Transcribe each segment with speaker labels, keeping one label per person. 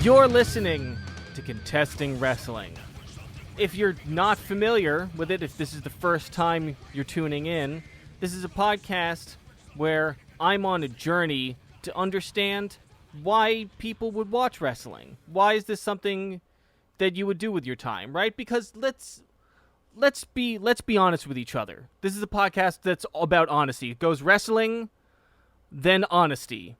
Speaker 1: You're listening to Contesting Wrestling. If you're not familiar with it, if this is the first time you're tuning in, this is a podcast where I'm on a journey to understand why people would watch wrestling. Why is this something that you would do with your time, right? Because let's be honest with each other. This is a podcast that's about honesty. It goes wrestling, then honesty.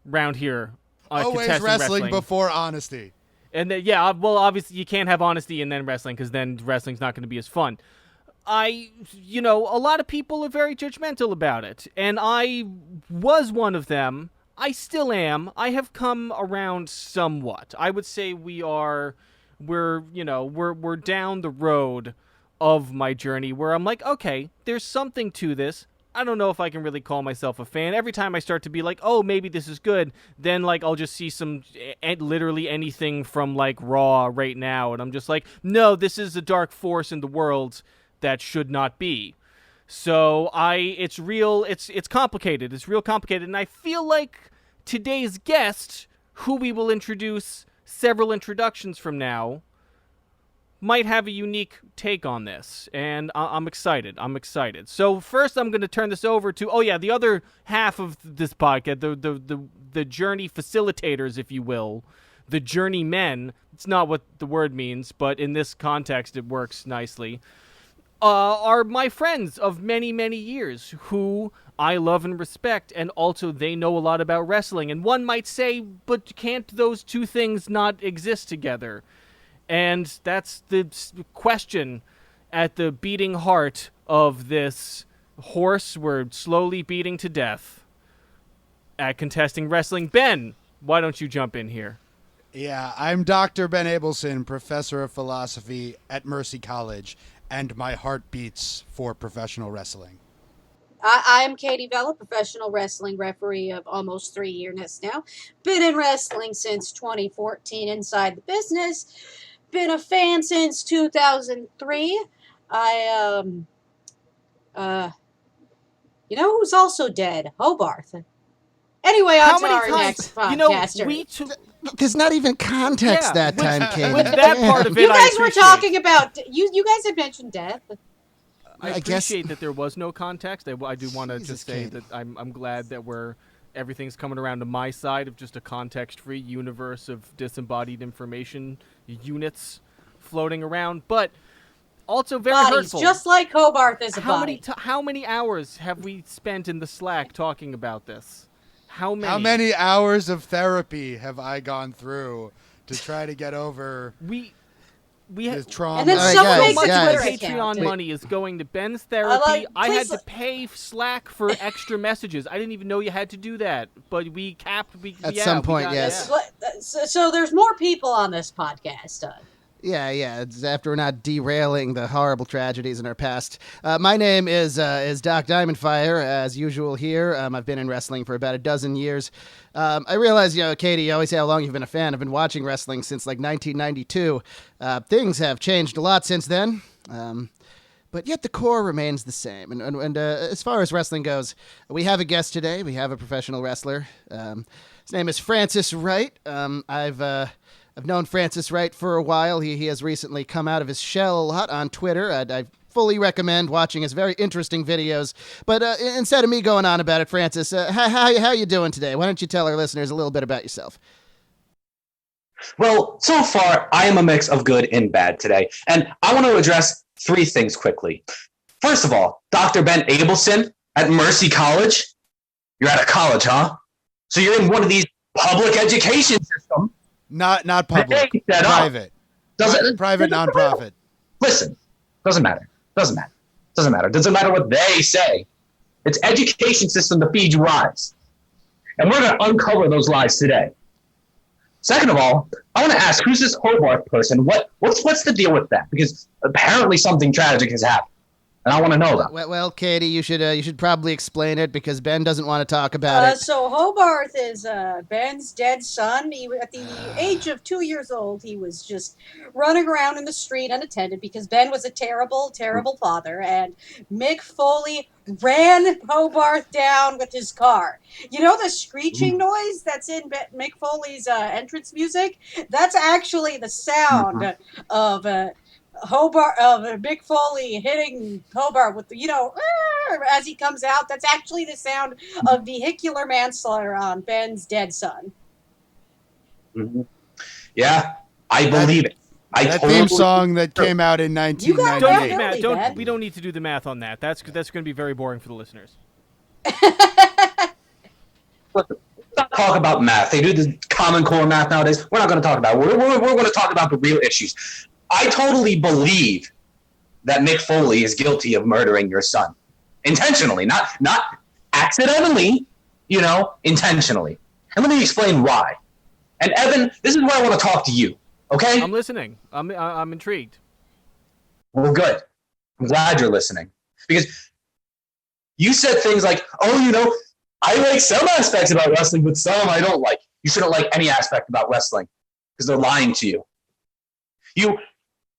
Speaker 1: Round here.
Speaker 2: Always wrestling before honesty.
Speaker 1: And well, obviously you can't have honesty and then wrestling, because then wrestling's not going to be as fun. A lot of people are very judgmental about it, and I was one of them. I still am. I have come around somewhat. I would say we're down the road of my journey where I'm like, okay, there's something to this. I don't know if I can really call myself a fan. Every time I start to be like, oh, maybe this is good, then like I'll just see some literally anything from like Raw right now, and I'm just like, no, this is a dark force in the world that should not be. So it's complicated. It's real complicated, and I feel like today's guest, who we will introduce several introductions from now, might have a unique take on this, and I'm excited. So first I'm going to turn this over to, the other half of this podcast, the journey facilitators, if you will, the journeymen. It's not what the word means, but in this context it works nicely, are my friends of many, many years who I love and respect, and also they know a lot about wrestling. And one might say, but can't those two things not exist together? And that's the question at the beating heart of this horse we're slowly beating to death at Contesting Wrestling. Ben, why don't you jump in here?
Speaker 2: Yeah, I'm Dr. Ben Abelson, professor of philosophy at Mercy College, and my heart beats for professional wrestling.
Speaker 3: I'm Katie Vella, professional wrestling referee of almost 3 years now. Been in wrestling since 2014 inside the business. Been a fan since 2003. Who's also dead? Hobarth. Anyway, on to our next podcaster.
Speaker 4: There's not even context that time, Katie.
Speaker 1: With that part of it,
Speaker 3: you guys were talking about. You guys had mentioned death.
Speaker 1: I appreciate that there was no context. I do want to just say that I'm glad that everything's coming around to my side of just a context-free universe of disembodied information units floating around, but also very hurtful.
Speaker 3: Just like Hobarth is a body.
Speaker 1: How many hours have we spent in the Slack talking about this? How many?
Speaker 2: How many hours of therapy have I gone through to try to get over this trauma?
Speaker 3: And then someone makes a Twitter
Speaker 1: Patreon money is going to Ben's therapy. I had to pay Slack for extra messages. I didn't even know you had to do that, but we capped.
Speaker 4: At some point, yes.
Speaker 3: So there's more people on this podcast.
Speaker 4: Yeah. It's after we're not derailing the horrible tragedies in our past. My name is Doc Diamondfire, as usual here. I've been in wrestling for about a dozen years. I realize, Katie, you always say how long you've been a fan. I've been watching wrestling since like 1992. Things have changed a lot since then. But yet the core remains the same. And as far as wrestling goes, we have a guest today. We have a professional wrestler. His name is Francis Wright. I've known Francis Wright for a while. He has recently come out of his shell a lot on Twitter. I fully recommend watching his very interesting videos. But instead of me going on about it, Francis, how you doing today? Why don't you tell our listeners a little bit about yourself?
Speaker 5: Well, so far, I am a mix of good and bad today. And I want to address 3 things quickly. First of all, Dr. Ben Abelson at Mercy College. You're at a college, huh? So you're in one of these public education systems.
Speaker 2: Not public. Private. Private nonprofit.
Speaker 5: Listen, doesn't matter. Doesn't matter what they say. It's education system that feeds you lies. And we're going to uncover those lies today. Second of all, I want to ask, who's this Hobarth person? What's the deal with that? Because apparently something tragic has happened. And I want to know them.
Speaker 4: Well, Katie, you should probably explain it because Ben doesn't want to talk about it.
Speaker 3: So Hobarth is Ben's dead son. At the age of 2 years old, he was just running around in the street unattended because Ben was a terrible, terrible father. And Mick Foley ran Hobarth down with his car. You know the screeching noise that's in Mick Foley's entrance music? That's actually the sound of Mick Foley hitting Hobart with as he comes out. That's actually the sound of vehicular manslaughter on Ben's dead son.
Speaker 5: Mm-hmm. Yeah, I believe it.
Speaker 2: That theme song that came out in
Speaker 3: got
Speaker 2: 1998.
Speaker 1: We don't need to do the math on that. That's going to be very boring for the listeners.
Speaker 5: Talk about math. They do the Common Core math nowadays. We're not going to talk about it. We're going to talk about the real issues. I totally believe that Mick Foley is guilty of murdering your son. Intentionally, not accidentally, intentionally. And let me explain why. And Evan, this is where I want to talk to you, okay?
Speaker 1: I'm listening. I'm intrigued.
Speaker 5: Well, good. I'm glad you're listening. Because you said things like, I like some aspects about wrestling, but some I don't like. You shouldn't like any aspect about wrestling because they're lying to you. You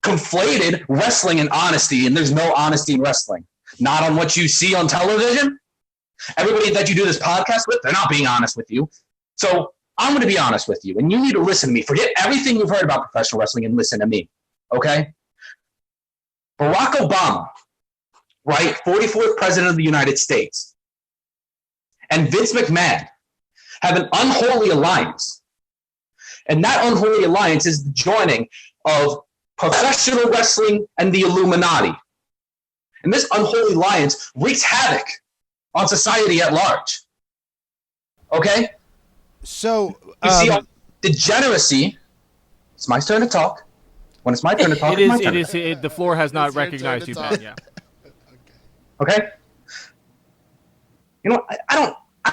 Speaker 5: conflated wrestling and honesty, and there's no honesty in wrestling. Not on what you see on television. Everybody that you do this podcast with, they're not being honest with you. So I'm going to be honest with you, and you need to listen to me. Forget everything you've heard about professional wrestling and listen to me, okay? Barack Obama, right, 44th President of the United States, and Vince McMahon have an unholy alliance. And that unholy alliance is the joining of professional wrestling and the Illuminati. And this unholy alliance wreaks havoc on society at large. Okay?
Speaker 2: So,
Speaker 5: you see, degeneracy. It's my turn to talk. When it's my turn to talk,
Speaker 1: The floor has not recognized you, Ben. Yeah.
Speaker 5: Okay?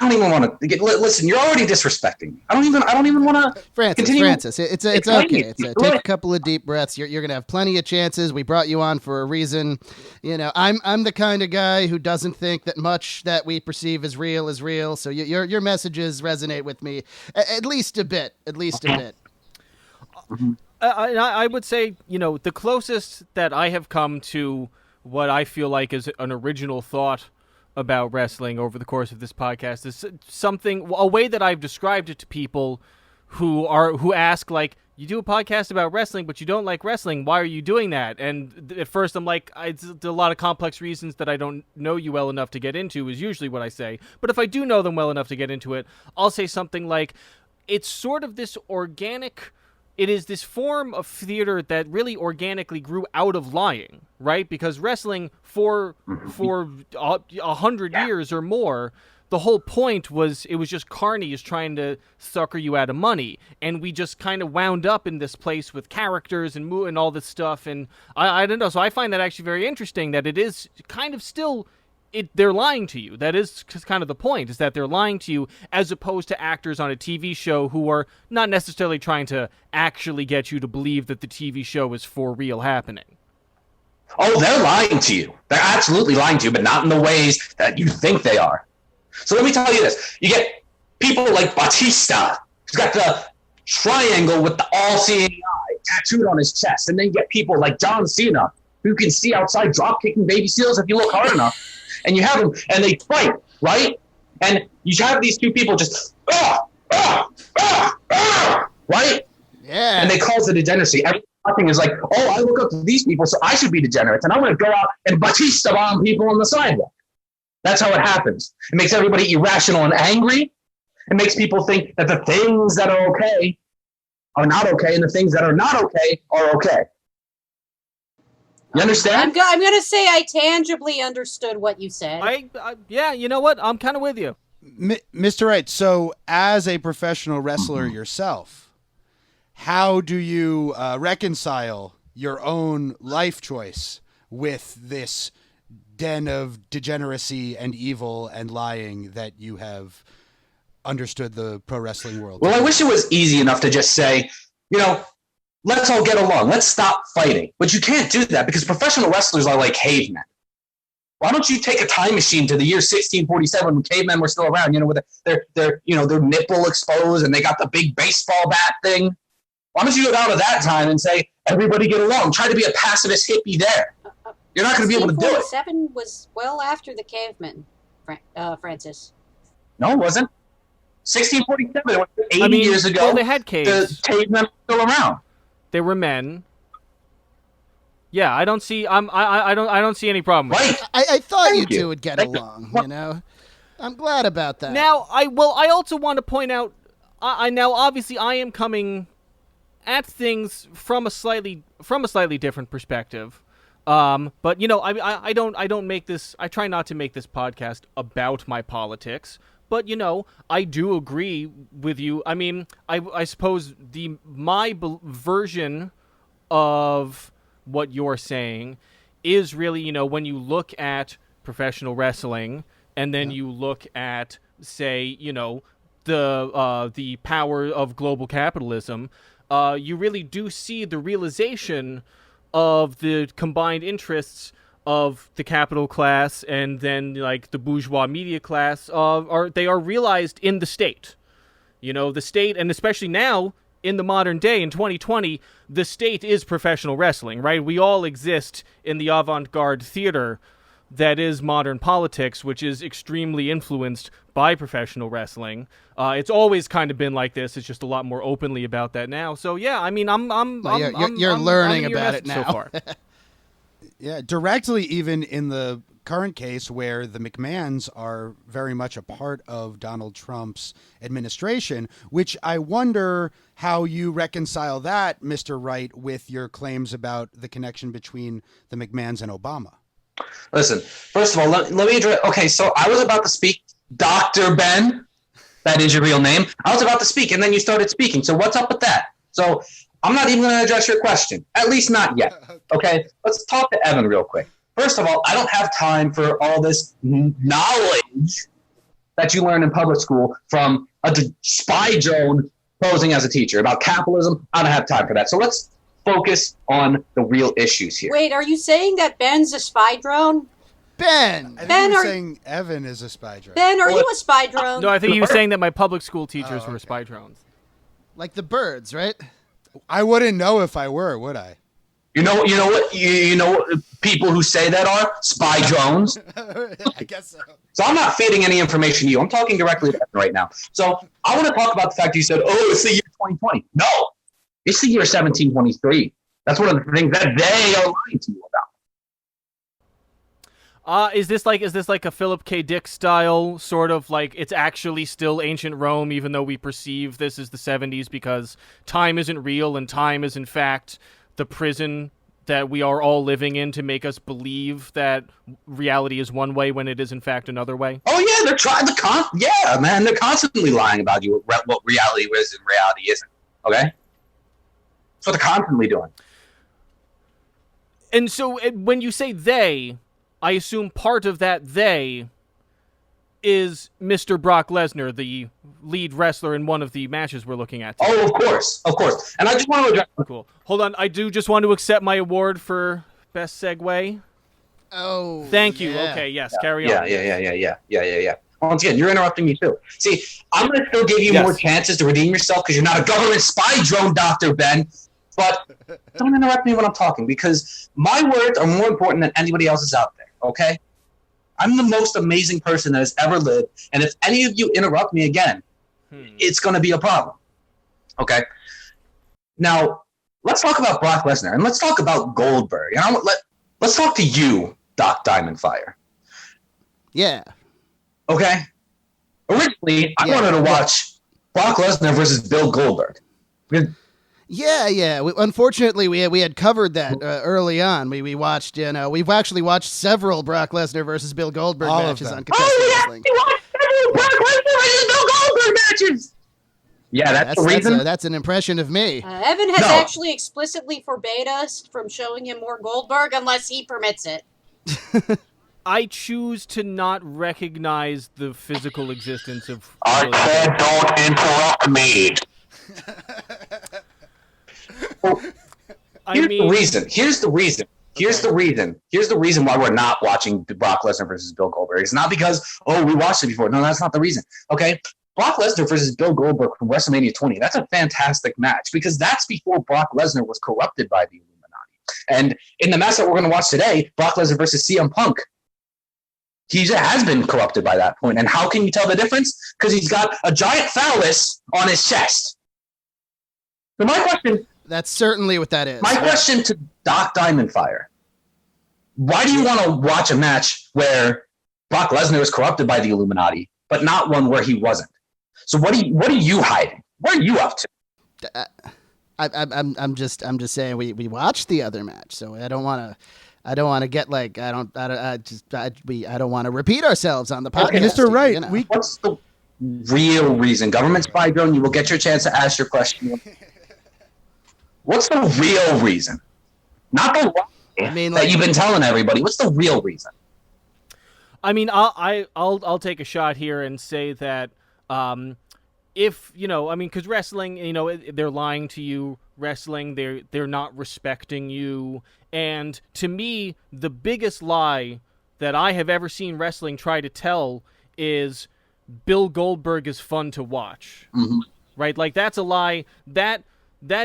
Speaker 5: I don't even want to listen. You're already disrespecting me. I don't even want to.
Speaker 4: Francis, it's okay. Take a couple of deep breaths. You're gonna have plenty of chances. We brought you on for a reason. I'm the kind of guy who doesn't think that much that we perceive as real is real. So your messages resonate with me at least a bit.
Speaker 1: I would say, the closest that I have come to what I feel like is an original thought about wrestling over the course of this podcast is a way that I've described it to people who ask, like, you do a podcast about wrestling, but you don't like wrestling. Why are you doing that? And at first I'm like, it's a lot of complex reasons that I don't know you well enough to get into is usually what I say. But if I do know them well enough to get into it, I'll say something like, it's sort of this organic... It is this form of theater that really organically grew out of lying, right? Because wrestling for 100 years or more, the whole point was it was just carnies trying to sucker you out of money, and we just kind of wound up in this place with characters and all this stuff, and I don't know. So I find that actually very interesting that it is kind of still. They're lying to you. That is kind of the point, is that they're lying to you as opposed to actors on a TV show who are not necessarily trying to actually get you to believe that the TV show is for real happening.
Speaker 5: Oh, they're lying to you. They're absolutely lying to you, but not in the ways that you think they are. So let me tell you this. You get people like Batista, who's got the triangle with the all-seeing eye tattooed on his chest, and then you get people like John Cena, who can see outside drop-kicking baby seals if you look hard enough. And you have them, and they fight, right? And you have these two people just, right?
Speaker 4: Yeah.
Speaker 5: And they cause it degeneracy. Everything is like, I look up to these people, so I should be degenerate. And I'm going to go out and Batista bomb people on the sidewalk. That's how it happens. It makes everybody irrational and angry. It makes people think that the things that are okay are not okay, and the things that are not okay are okay. You understand?
Speaker 3: I'm going to say I tangibly understood what you said.
Speaker 1: Yeah, you know what? I'm kind of with you.
Speaker 2: Mr. Wright, so as a professional wrestler yourself, how do you reconcile your own life choice with this den of degeneracy and evil and lying that you have understood the pro wrestling world?
Speaker 5: Well, I wish it was easy enough to just say, let's all get along. Let's stop fighting. But you can't do that because professional wrestlers are like cavemen. Why don't you take a time machine to the year 1647 when cavemen were still around, with their nipple exposed and they got the big baseball bat thing? Why don't you go down to that time and say, everybody get along? Try to be a pacifist hippie there. You're not going to be able to do it.
Speaker 3: 1647 was well after the cavemen, Francis.
Speaker 5: No, it wasn't. 1647, it was 80 years ago.
Speaker 1: Well, they had caves.
Speaker 5: The cavemen were still around.
Speaker 1: They were men. Yeah, I don't see. I don't see any problem with
Speaker 5: Right.
Speaker 1: it.
Speaker 4: I thought you
Speaker 5: Thank you.
Speaker 4: two would get
Speaker 5: Thank you.
Speaker 4: along. I'm glad about that.
Speaker 1: Now, I also want to point out. Now obviously I am coming at things from a slightly different perspective. But I don't make this. I try not to make this podcast about my politics. But I do agree with you. I mean, I suppose my version of what you're saying is really, when you look at professional wrestling and then you look at, say, the power of global capitalism, you really do see the realization of the combined interests of the capital class and then like the bourgeois media class they are realized in the state. The state, and especially now in the modern day in 2020, the state is professional wrestling, right? We all exist in the avant-garde theater that is modern politics, which is extremely influenced by professional wrestling. It's always kind of been like this. It's just a lot more openly about that now. So yeah, I mean,
Speaker 4: you're learning about it now.
Speaker 1: So far.
Speaker 2: Yeah, directly even in the current case where the McMahons are very much a part of Donald Trump's administration, which I wonder how you reconcile that, Mr. Wright, with your claims about the connection between the McMahons and Obama.
Speaker 5: Listen, first of all, let me address. Okay, so I was about to speak, Dr. Ben. That is your real name. I was about to speak, and then you started speaking. So what's up with that? So I'm not even going to address your question, at least not yet. Okay, let's talk to Evan real quick. First of all, I don't have time for all this knowledge that you learn in public school from a spy drone posing as a teacher about capitalism. I don't have time for that. So let's focus on the real issues here.
Speaker 3: Wait, are you saying that Ben's a spy drone?
Speaker 4: Ben!
Speaker 2: I think
Speaker 3: Ben,
Speaker 2: you're
Speaker 3: are-
Speaker 2: saying Evan is a spy drone.
Speaker 3: Ben, are you a spy drone?
Speaker 1: No, I think he was saying that my public school teachers were spy drones.
Speaker 4: Like the birds, right?
Speaker 2: I wouldn't know if I were, would I?
Speaker 5: You know what people who say that are spy drones.
Speaker 2: I guess so.
Speaker 5: So I'm not feeding any information to you. I'm talking directly to Evan right now. So I want to talk about the fact you said, "Oh, it's the year 2020." No, it's the year 1723. That's one of the things that they are lying to you about.
Speaker 1: Is this like a Philip K. Dick style sort of like it's actually still ancient Rome, even though we perceive this as the 70s because time isn't real and time is in fact the prison that we are all living in to make us believe that reality is one way when it is in fact another way?
Speaker 5: Oh yeah, they're trying to yeah, man, they're constantly lying about you what reality is and reality isn't. Okay, that's what they're constantly doing.
Speaker 1: And so when you say they, I assume part of that they is Mr. Brock Lesnar, the lead wrestler in one of the matches we're looking at today.
Speaker 5: Oh, of course. And I just want to address.
Speaker 1: Cool. Hold on, I do just want to accept my award for best segue.
Speaker 4: Oh,
Speaker 1: Thank you.
Speaker 4: yeah.
Speaker 1: Okay, yes, carry on.
Speaker 5: Yeah. Once again, you're interrupting me too. See, I'm going to still give you
Speaker 1: Yes.
Speaker 5: more chances to redeem yourself because you're not a government spy drone, Dr. Ben. But don't interrupt me when I'm talking because my words are more important than anybody else's out there, okay? I'm the most amazing person that has ever lived, and if any of you interrupt me again, it's going to be a problem, okay? Now, let's talk about Brock Lesnar, and let's talk about Goldberg. And let's talk to you, Doc Diamondfire.
Speaker 4: Yeah.
Speaker 5: Okay. Originally, I wanted to watch Brock Lesnar versus Bill Goldberg.
Speaker 4: Yeah. Unfortunately, we had covered that early on. We watched, we've actually watched several Brock Lesnar versus Bill Goldberg
Speaker 2: All of
Speaker 4: matches
Speaker 2: them.
Speaker 4: on Contested Wrestling.
Speaker 5: We watched several Brock Lesnar versus Bill Goldberg matches. Yeah, that's the reason.
Speaker 4: That's an impression of me.
Speaker 3: Evan has
Speaker 5: No.
Speaker 3: actually explicitly forbade us from showing him more Goldberg unless he permits it.
Speaker 1: I choose to not recognize the physical existence of
Speaker 5: I
Speaker 1: Billy
Speaker 5: said don't interrupt me.
Speaker 1: I mean,
Speaker 5: Here's the reason. Here's the reason. Here's the reason why we're not watching Brock Lesnar versus Bill Goldberg. It's not because, we watched it before. No, that's not the reason. Okay? Brock Lesnar versus Bill Goldberg from WrestleMania 20. That's a fantastic match because that's before Brock Lesnar was corrupted by the Illuminati. And in the match that we're going to watch today, Brock Lesnar versus CM Punk, he has been corrupted by that point. And how can you tell the difference? Because he's got a giant phallus on his chest. So my question...
Speaker 4: That's certainly what that is.
Speaker 5: My question to Doc Diamondfire: why do you want to watch a match where Brock Lesnar is corrupted by the Illuminati, but not one where he wasn't? So what are you hiding? What are you up to?
Speaker 4: I'm just saying we watched the other match, so I don't want to get like I don't want to repeat ourselves on the podcast.
Speaker 2: Okay, Mr. Wright,
Speaker 4: you know.
Speaker 5: What's the real reason? Government spy drone. You will get your chance to ask your question. What's the real reason? Not the lie that you've been telling everybody. What's the real reason?
Speaker 1: I mean, I'll take a shot here and say that if because wrestling, they're lying to you. Wrestling, they're not respecting you. And to me, the biggest lie that I have ever seen wrestling try to tell is Bill Goldberg is fun to watch.
Speaker 5: Mm-hmm.
Speaker 1: Right? Like that's a lie that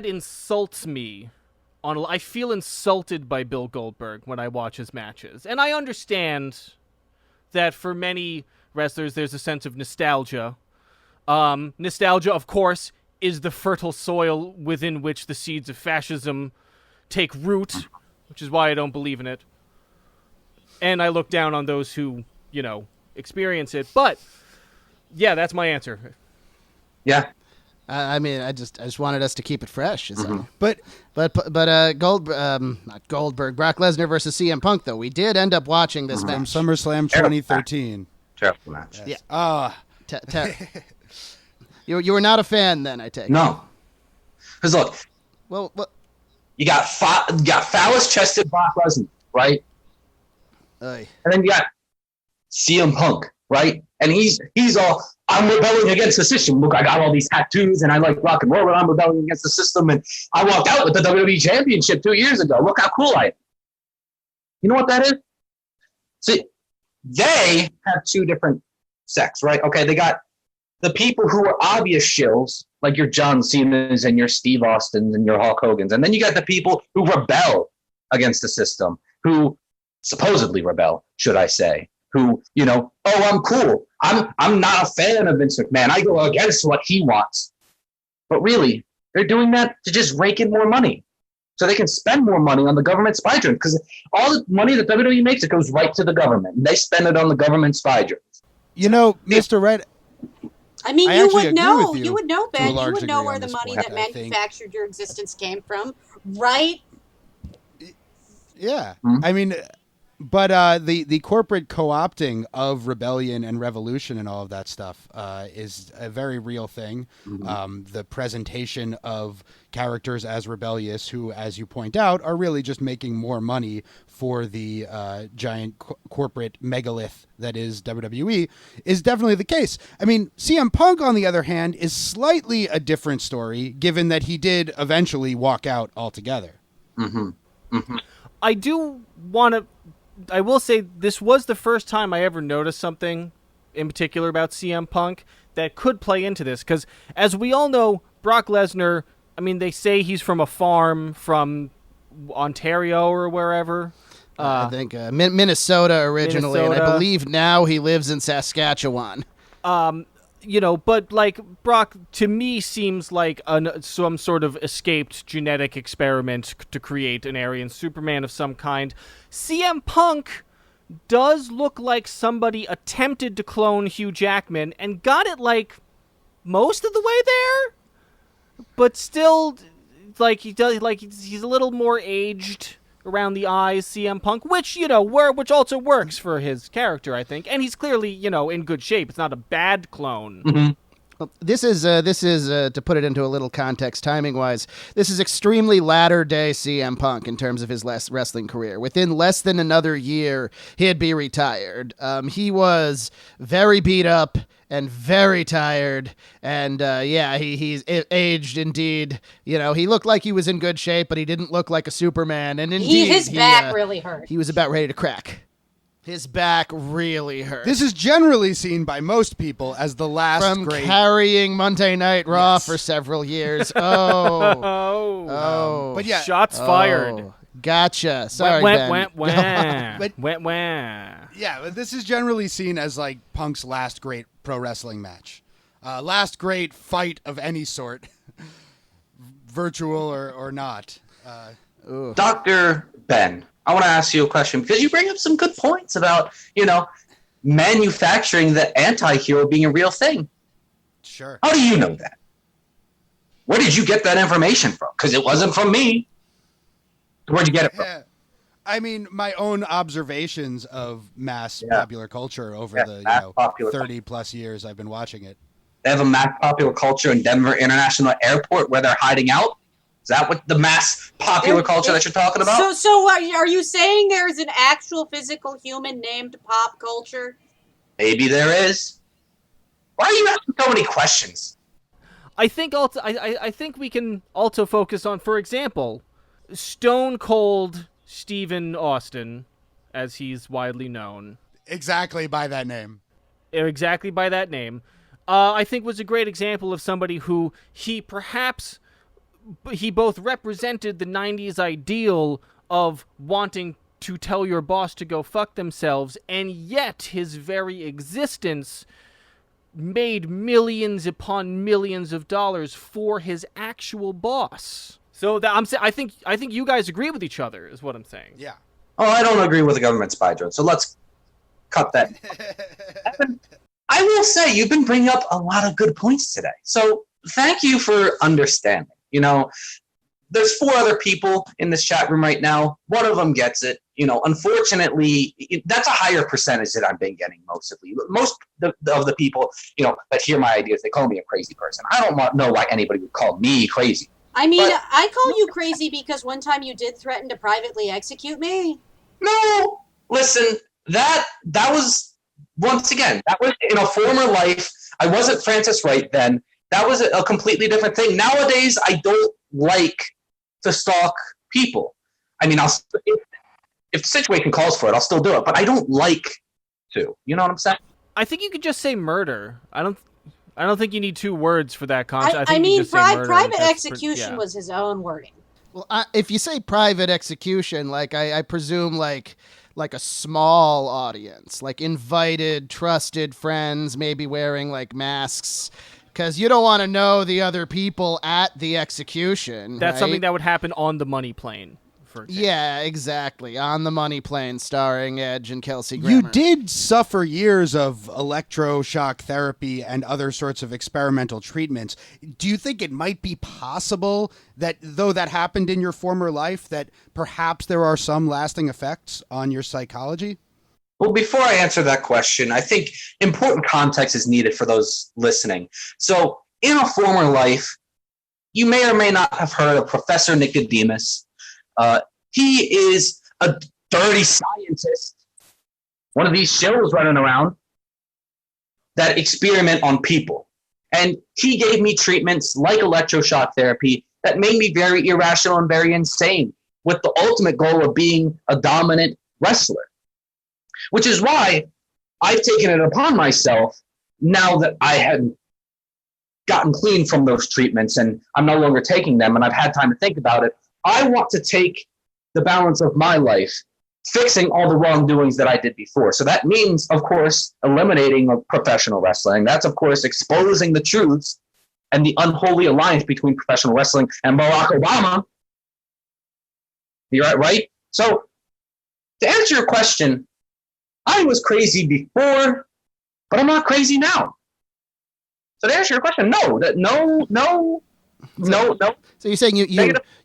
Speaker 1: insults me. I feel insulted by Bill Goldberg when I watch his matches. And I understand that for many wrestlers there's a sense of nostalgia. Nostalgia, of course, is the fertile soil within which the seeds of fascism take root, which is why I don't believe in it. And I look down on those who, experience it. But, yeah, that's my answer.
Speaker 5: Yeah.
Speaker 4: I mean, I just wanted us to keep it fresh.
Speaker 5: Mm-hmm.
Speaker 4: But not Goldberg, Brock Lesnar versus CM Punk, though. We did end up watching this
Speaker 2: From
Speaker 4: match.
Speaker 2: SummerSlam 2013.
Speaker 5: Terrible match.
Speaker 4: Yeah. You were not a fan then, I take it.
Speaker 5: No. Because look,
Speaker 4: Well,
Speaker 5: you got phallus-chested Brock Lesnar, right?
Speaker 4: Aye.
Speaker 5: And then you got CM Punk, right? And he's all, I'm rebelling against the system. Look, I got all these tattoos and I like rock and roll and I'm rebelling against the system. And I walked out with the WWE Championship 2 years ago. Look how cool I am. You know what that is? See, they have two different sects, right? Okay, they got the people who are obvious shills, like your John Cena's and your Steve Austins and your Hulk Hogan's. And then you got the people who rebel against the system, who supposedly rebel, should I say, who, I'm cool. I'm not a fan of Vince McMahon. I go against what he wants. But really, they're doing that to just rake in more money so they can spend more money on the government spy drones. Because all the money that WWE makes, it goes right to the government. And they spend it on the government spy drones.
Speaker 2: Mr. Wright,
Speaker 3: I mean,
Speaker 2: I
Speaker 3: you
Speaker 2: actually
Speaker 3: would
Speaker 2: agree
Speaker 3: know.
Speaker 2: with you
Speaker 3: You would know,
Speaker 2: to a
Speaker 3: Ben. You
Speaker 2: large
Speaker 3: would know
Speaker 2: degree
Speaker 3: where
Speaker 2: on
Speaker 3: the
Speaker 2: this
Speaker 3: money
Speaker 2: point,
Speaker 3: that
Speaker 2: I think.
Speaker 3: manufactured your existence came from, right?
Speaker 2: Yeah.
Speaker 5: Hmm?
Speaker 2: I mean, but the corporate co-opting of rebellion and revolution and all of that stuff is a very real thing.
Speaker 5: Mm-hmm.
Speaker 2: The presentation of characters as rebellious who, as you point out, are really just making more money for the giant corporate megalith that is WWE is definitely the case. I mean, CM Punk, on the other hand, is slightly a different story, given that he did eventually walk out altogether.
Speaker 5: Mm-hmm. Mm-hmm.
Speaker 1: I will say this was the first time I ever noticed something in particular about CM Punk that could play into this. Because as we all know, Brock Lesnar, I mean, they say he's from a farm from Ontario or wherever.
Speaker 4: I think Minnesota originally, and I
Speaker 1: Minnesota.
Speaker 4: believe now he lives in Saskatchewan.
Speaker 1: But like Brock to me seems like some sort of escaped genetic experiment to create an Aryan Superman of some kind. CM Punk does look like somebody attempted to clone Hugh Jackman and got it like most of the way there, but still like he does like he's a little more aged around the eyes, CM Punk, which which also works for his character, I think, and he's clearly in good shape. It's not a bad clone.
Speaker 5: Mm-hmm.
Speaker 4: This is to put it into a little context timing wise. This is extremely latter day CM Punk in terms of his wrestling career. Within less than another year, he'd be retired. He was very beat up and very tired, and he's aged indeed. You know, he looked like he was in good shape, but he didn't look like a Superman. And indeed,
Speaker 3: his back really hurt.
Speaker 4: He was about ready to crack. His back really hurt.
Speaker 2: This is generally seen by most people as the last
Speaker 4: From
Speaker 2: great.
Speaker 4: carrying Monday Night Raw
Speaker 2: Yes.
Speaker 4: for several years. Oh.
Speaker 1: Oh.
Speaker 2: But yeah,
Speaker 1: Shots fired.
Speaker 4: Oh, gotcha. Sorry,
Speaker 1: Wah,
Speaker 4: Ben.
Speaker 1: wah, wah.
Speaker 2: But-
Speaker 1: Wah, wah.
Speaker 2: Yeah, but this is generally seen as like Punk's last great pro wrestling match, last great fight of any sort, virtual or not.
Speaker 5: Dr. Ben, I want to ask you a question because you bring up some good points about, manufacturing the anti-hero being a real thing.
Speaker 2: Sure.
Speaker 5: How do you know that? Where did you get that information from? Because it wasn't from me. Where'd you get it from?
Speaker 2: Yeah. I mean, my own observations of mass popular culture over
Speaker 5: Yeah,
Speaker 2: the
Speaker 5: mass popular
Speaker 2: 30 plus years I've been watching it.
Speaker 5: They have a mass popular culture in Denver International Airport where they're hiding out? Is that what the mass popular culture that you're talking about?
Speaker 3: So are you saying there's an actual physical human named pop culture?
Speaker 5: Maybe there is. Why are you asking so many questions?
Speaker 1: I think I think we can also focus on, for example, Stone Cold Stephen Austin, as he's widely known.
Speaker 2: Exactly by that name.
Speaker 1: Exactly by that name. I think was a great example of somebody who he both represented the 90s ideal of wanting to tell your boss to go fuck themselves, and yet his very existence made millions upon millions of dollars for his actual boss. So that I think you guys agree with each other, is what I'm saying.
Speaker 2: Yeah.
Speaker 5: Oh, I don't agree with the government spy drone, so let's cut that. I will say, you've been bringing up a lot of good points today. So thank you for understanding. There's 4 other people in this chat room right now. One of them gets it. Unfortunately, that's a higher percentage that I've been getting mostly. Most of the people, that hear my ideas, they call me a crazy person. I don't know why anybody would call me crazy.
Speaker 3: I mean,
Speaker 5: But-
Speaker 3: I call you crazy because one time you did threaten to privately execute me.
Speaker 5: No, listen, that was, once again, that was in a former life. I wasn't Francis Wright then. That was a completely different thing. Nowadays, I don't like to stalk people. I mean, if the situation calls for it, I'll still do it, but I don't like to. You know what I'm saying?
Speaker 1: I think you could just say murder. I don't think you need 2 words for that concept.
Speaker 3: I mean, private
Speaker 1: That's
Speaker 3: execution
Speaker 1: yeah.
Speaker 3: was his own wording.
Speaker 4: Well, if you say private execution, like I presume like a small audience, like invited, trusted friends, maybe wearing like masks, because you don't want to know the other people at the execution.
Speaker 1: That's
Speaker 4: right?
Speaker 1: something that would happen on the money plane. For example.
Speaker 4: Yeah, exactly. On the Money Plane, starring Edge and Kelsey Grammer.
Speaker 2: You did suffer years of electroshock therapy and other sorts of experimental treatments. Do you think it might be possible that, though that happened in your former life, that perhaps there are some lasting effects on your psychology?
Speaker 5: Well, before I answer that question, I think important context is needed for those listening. So, in a former life, you may or may not have heard of Professor Nicodemus. He is a dirty scientist, one of these shows running around that experiment on people. And he gave me treatments like electroshock therapy that made me very irrational and very insane, with the ultimate goal of being a dominant wrestler. Which is why I've taken it upon myself, now that I had gotten clean from those treatments and I'm no longer taking them and I've had time to think about it, I want to take the balance of my life, fixing all the wrongdoings that I did before. So that means, of course, eliminating professional wrestling. That's, of course, exposing the truths and the unholy alliance between professional wrestling and Barack Obama. You're right? So, to answer your question, I was crazy before, but I'm not crazy now. So to answer your question, no.
Speaker 4: So you're saying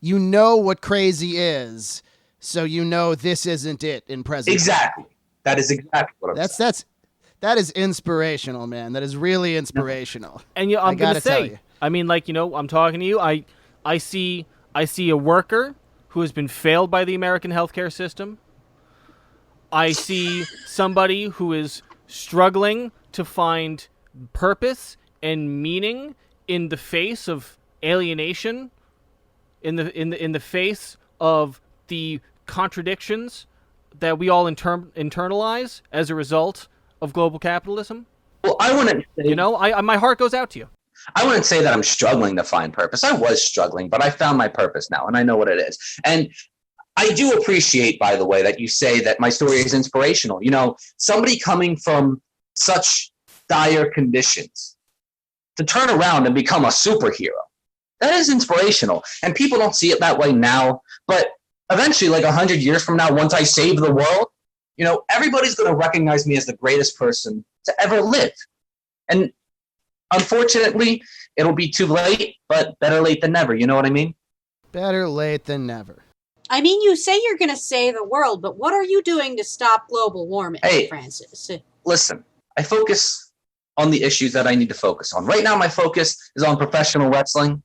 Speaker 4: you know what crazy is, so you know this isn't it in present.
Speaker 5: Exactly. That is exactly what I'm saying.
Speaker 4: That is inspirational, man. That is really inspirational.
Speaker 1: And I'm
Speaker 4: I
Speaker 1: gonna
Speaker 4: gotta tell
Speaker 1: say,
Speaker 4: you.
Speaker 1: I mean, like, I'm talking to you. I see a worker who has been failed by the American healthcare system. I see somebody who is struggling to find purpose and meaning in the face of alienation, in the face of the contradictions that we all internalize as a result of global capitalism.
Speaker 5: Well, I wouldn't say,
Speaker 1: My heart goes out to you.
Speaker 5: I wouldn't say that I'm struggling to find purpose. I was struggling, but I found my purpose now, and I know what it is. And I do appreciate, by the way, that you say that my story is inspirational. Somebody coming from such dire conditions to turn around and become a superhero, that is inspirational. And people don't see it that way now, but eventually, like 100 years from now, once I save the world, everybody's going to recognize me as the greatest person to ever live. And unfortunately, it'll be too late, but better late than never. You know what I mean?
Speaker 4: Better late than never.
Speaker 3: I mean, you say you're going to save the world, but what are you doing to stop global warming,
Speaker 5: Hey.
Speaker 3: Francis?
Speaker 5: Listen, I focus on the issues that I need to focus on. Right now, my focus is on professional wrestling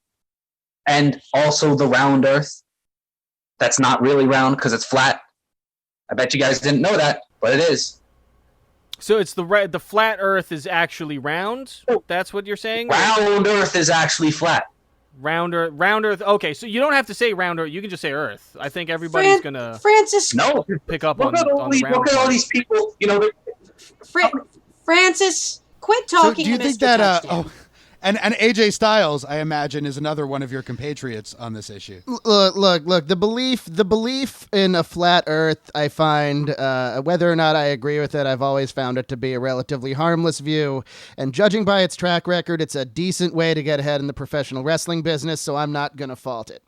Speaker 5: and also the round earth. That's not really round because it's flat. I bet you guys didn't know that, but it is.
Speaker 1: So it's the flat Earth is actually round. That's what you're saying.
Speaker 5: Round earth is actually flat.
Speaker 1: Round Earth. Okay, so you don't have to say round Earth. You can just say Earth. I think everybody's gonna
Speaker 3: Francis,
Speaker 5: No,
Speaker 1: pick up
Speaker 5: look
Speaker 1: on
Speaker 5: at
Speaker 1: the
Speaker 5: all these,
Speaker 1: round
Speaker 5: look at all
Speaker 1: part.
Speaker 5: these people.
Speaker 3: Francis, quit
Speaker 2: So
Speaker 3: talking
Speaker 2: do you
Speaker 3: to
Speaker 2: think
Speaker 3: Mr.
Speaker 2: that
Speaker 3: Touchdown.
Speaker 2: and AJ Styles, I imagine, is another one of your compatriots on this issue.
Speaker 4: Look. The belief in a flat Earth, I find, whether or not I agree with it, I've always found it to be a relatively harmless view. And judging by its track record, it's a decent way to get ahead in the professional wrestling business. So I'm not gonna fault it.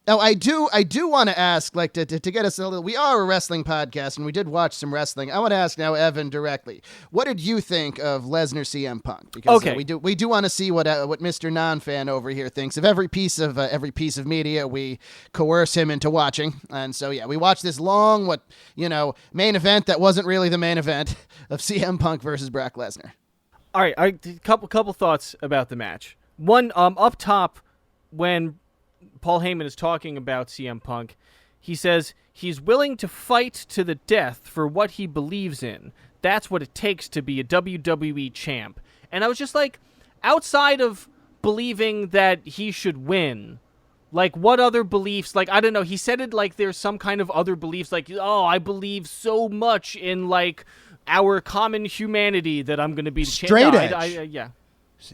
Speaker 4: Now, I do want to ask, like, to get us a little. We are a wrestling podcast, and we did watch some wrestling. I want to ask now, Evan, directly. What did you think of Lesnar CM Punk? Because
Speaker 1: Okay.
Speaker 4: we do want to see what Mr. Non-Fan over here thinks of every piece of media we coerce him into watching. And so, yeah, we watched this long, main event that wasn't really the main event of CM Punk versus Brock Lesnar.
Speaker 1: All right, a couple thoughts about the match. One, up top, when Paul Heyman is talking about CM Punk, he says he's willing to fight to the death for what he believes in. That's what it takes to be a WWE champ. And I was just like, outside of believing that he should win, like, what other beliefs? Like, I don't know. He said it like there's some kind of other beliefs, like, oh, I believe so much in, like, our common humanity that I'm going to be the champ.
Speaker 2: Straight edge.
Speaker 1: Yeah.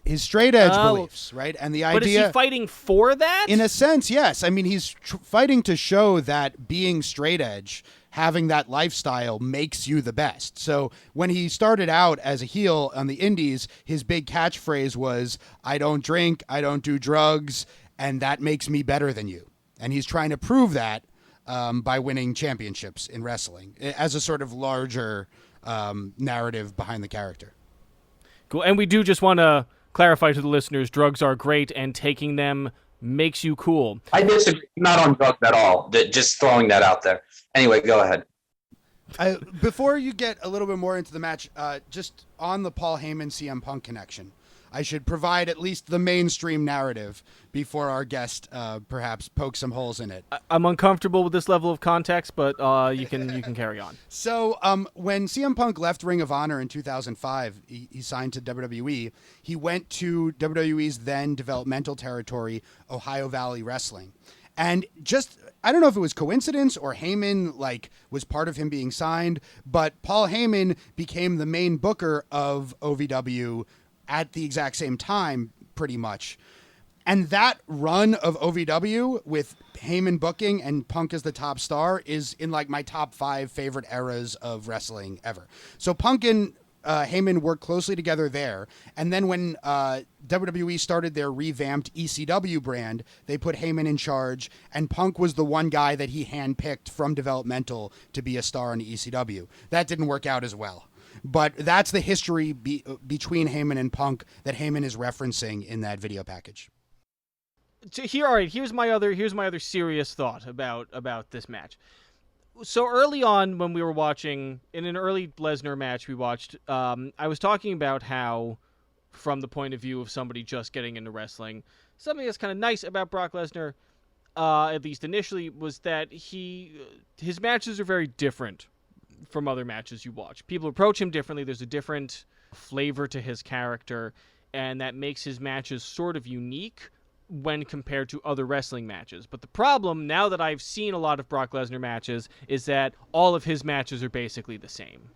Speaker 2: His straight edge
Speaker 1: Oh.
Speaker 2: beliefs, right? And the
Speaker 1: But is
Speaker 2: idea,
Speaker 1: he fighting for that?
Speaker 2: in a sense, yes. I mean, he's fighting to show that being straight edge, having that lifestyle, makes you the best. So when he started out as a heel on the indies, his big catchphrase was, I don't drink, I don't do drugs, and that makes me better than you. And he's trying to prove that by winning championships in wrestling as a sort of larger narrative behind the character.
Speaker 1: Cool. And we do just want to clarify to the listeners, drugs are great and taking them makes you cool.
Speaker 5: I disagree. Not on drugs at all. Just throwing that out there. Anyway, go ahead.
Speaker 2: Before you get a little bit more into the match, just on the Paul Heyman CM Punk connection, I should provide at least the mainstream narrative before our guest perhaps pokes some holes in it.
Speaker 1: I'm uncomfortable with this level of context, but you can carry on.
Speaker 2: So when CM Punk left Ring of Honor in 2005, he signed to WWE. He went to WWE's then developmental territory, Ohio Valley Wrestling. And just, I don't know if it was coincidence or Heyman was part of him being signed, but Paul Heyman became the main booker of OVW at the exact same time, pretty much. And that run of OVW with Heyman booking and Punk as the top star is in my top 5 favorite eras of wrestling ever. So Punk and Heyman worked closely together there. And then when WWE started their revamped ECW brand, they put Heyman in charge, and Punk was the one guy that he handpicked from developmental to be a star in ECW. That didn't work out as well. But that's the history between Heyman and Punk that Heyman is referencing in that video package.
Speaker 1: All right. Here's my other serious thought about this match. So early on when we were watching, in an early Lesnar match we watched, I was talking about how, from the point of view of somebody just getting into wrestling, something that's kind of nice about Brock Lesnar, at least initially, was that his matches are very different from other matches you watch. People approach him differently. There's a different flavor to his character, and that makes his matches sort of unique when compared to other wrestling matches. But the problem, now that I've seen a lot of Brock Lesnar matches, is that all of his matches are basically the same.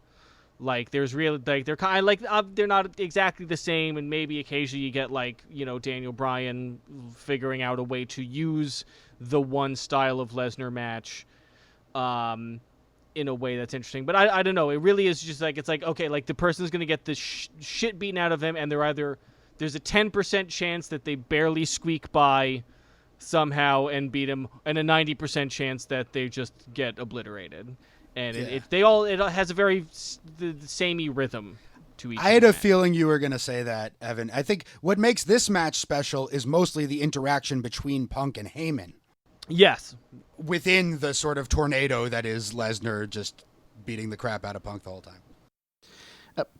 Speaker 1: Like, there's really, like, they're kind of like, they're not exactly the same, and maybe occasionally you get, like, you know, Daniel Bryan figuring out a way to use the one style of Lesnar match in a way that's interesting. But I don't know. It really is just like, it's like, okay, like, the person's going to get the shit beaten out of him, and there's a 10% chance that they barely squeak by somehow and beat him, and a 90% chance that they just get obliterated. And it has a very the samey rhythm to each.
Speaker 2: I had a feeling you were going to say that, Evan. I think what makes this match special is mostly the interaction between Punk and Heyman.
Speaker 1: Yes.
Speaker 2: Within the sort of tornado that is Lesnar just beating the crap out of Punk the whole time.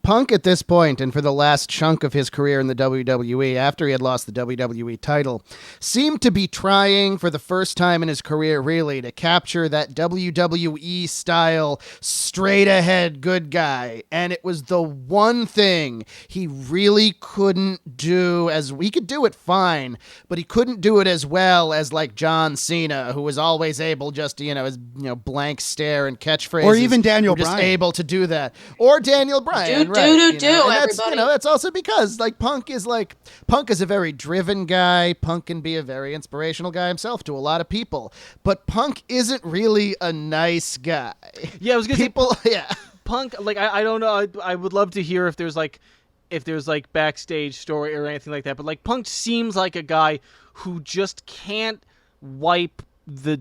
Speaker 4: Punk at this point, and for the last chunk of his career in the WWE, after he had lost the WWE title, seemed to be trying for the first time in his career, really, to capture that WWE style, straight ahead good guy. And it was the one thing he really couldn't do. He could do it fine, but he couldn't do it as well as like John Cena, who was always able just to, his blank stare and catchphrases.
Speaker 2: Or even Daniel Bryan.
Speaker 4: Just able to do that. Or Daniel Bryan.
Speaker 3: Everybody.
Speaker 4: That's also because like Punk is a very driven guy. Punk can be a very inspirational guy himself to a lot of people, but Punk isn't really a nice guy.
Speaker 1: Yeah, I was gonna
Speaker 4: say, yeah.
Speaker 1: Punk, like, I don't know. I would love to hear if there's backstage story or anything like that. But like, Punk seems like a guy who just can't wipe the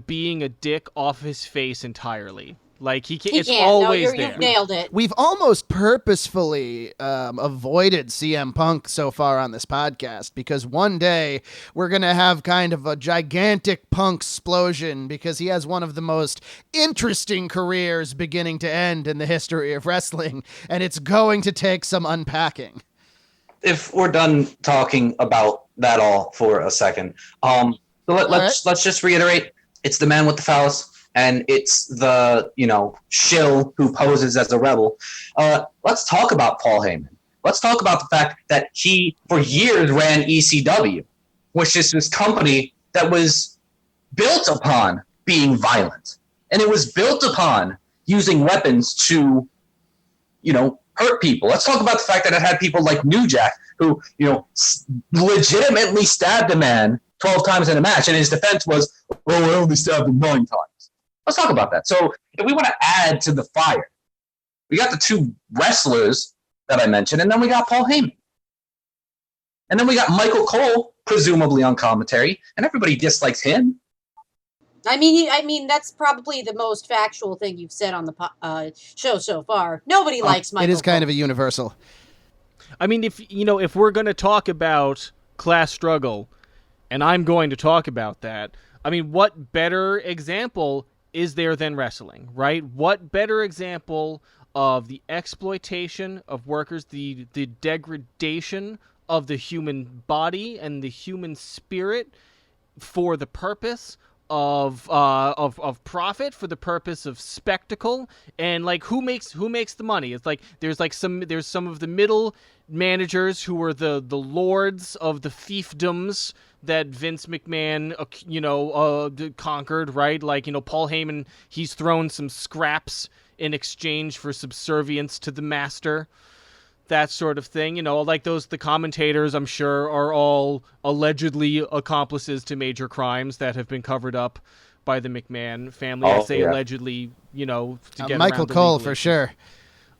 Speaker 1: being a dick off his face entirely. Like, he can't. It's always there.
Speaker 3: You've nailed it.
Speaker 4: We've almost purposefully avoided CM Punk so far on this podcast because one day we're going to have kind of a gigantic Punk explosion because he has one of the most interesting careers beginning to end in the history of wrestling, and it's going to take some unpacking.
Speaker 5: If we're done talking about that all for a second, let's just reiterate, it's the man with the phallus. And it's the, shill who poses as a rebel. Let's talk about Paul Heyman. Let's talk about the fact that he, for years, ran ECW, which is this company that was built upon being violent. And it was built upon using weapons to, hurt people. Let's talk about the fact that it had people like New Jack, who, legitimately stabbed a man 12 times in a match. And his defense was, I only stabbed him 9 times. Let's talk about that. So if we want to add to the fire, we got the 2 wrestlers that I mentioned, and then we got Paul Heyman. And then we got Michael Cole, presumably on commentary, and everybody dislikes him.
Speaker 3: I mean, that's probably the most factual thing you've said on the show so far. Nobody likes Michael Cole.
Speaker 4: It is kind of a universal.
Speaker 1: I mean, if we're going to talk about class struggle, and I'm going to talk about that, I mean, what better example is there than wrestling, right? What better example of the exploitation of workers, the degradation of the human body and the human spirit for the purpose of profit, for the purpose of spectacle, and like who makes the money? It's like there's some of the middle managers who are the lords of the fiefdoms that Vince McMahon, conquered, right? Like, Paul Heyman, he's thrown some scraps in exchange for subservience to the master, that sort of thing. Like the commentators, I'm sure, are all allegedly accomplices to major crimes that have been covered up by the McMahon family. I say allegedly, to get
Speaker 4: Michael Cole for sure.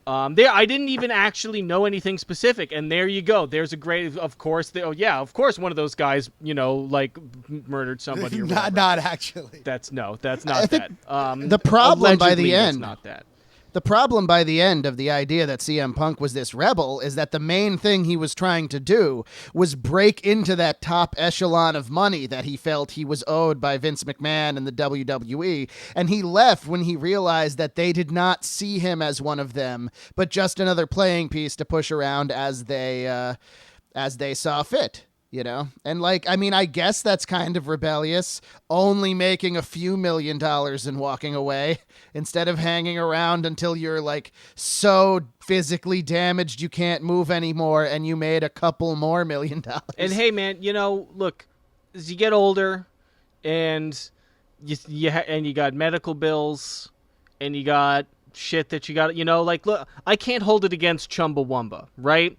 Speaker 1: I didn't even actually know anything specific, and there you go. There's a great, of course, one of those guys, murdered somebody. Or
Speaker 2: not actually.
Speaker 1: That's not that.
Speaker 4: The problem by the end,
Speaker 1: not that.
Speaker 4: The problem by the end of the idea that CM Punk was this rebel is that the main thing he was trying to do was break into that top echelon of money that he felt he was owed by Vince McMahon and the WWE. And he left when he realized that they did not see him as one of them, but just another playing piece to push around as they saw fit. You know, and like, I mean, I guess that's kind of rebellious, only making a few $1 million and walking away instead of hanging around until you're like so physically damaged you can't move anymore and you made a couple more $1 million.
Speaker 1: And hey, man, you know, look, as you get older and you got medical bills and you got shit that you got, you know, like, look, I can't hold it against Chumbawamba, right?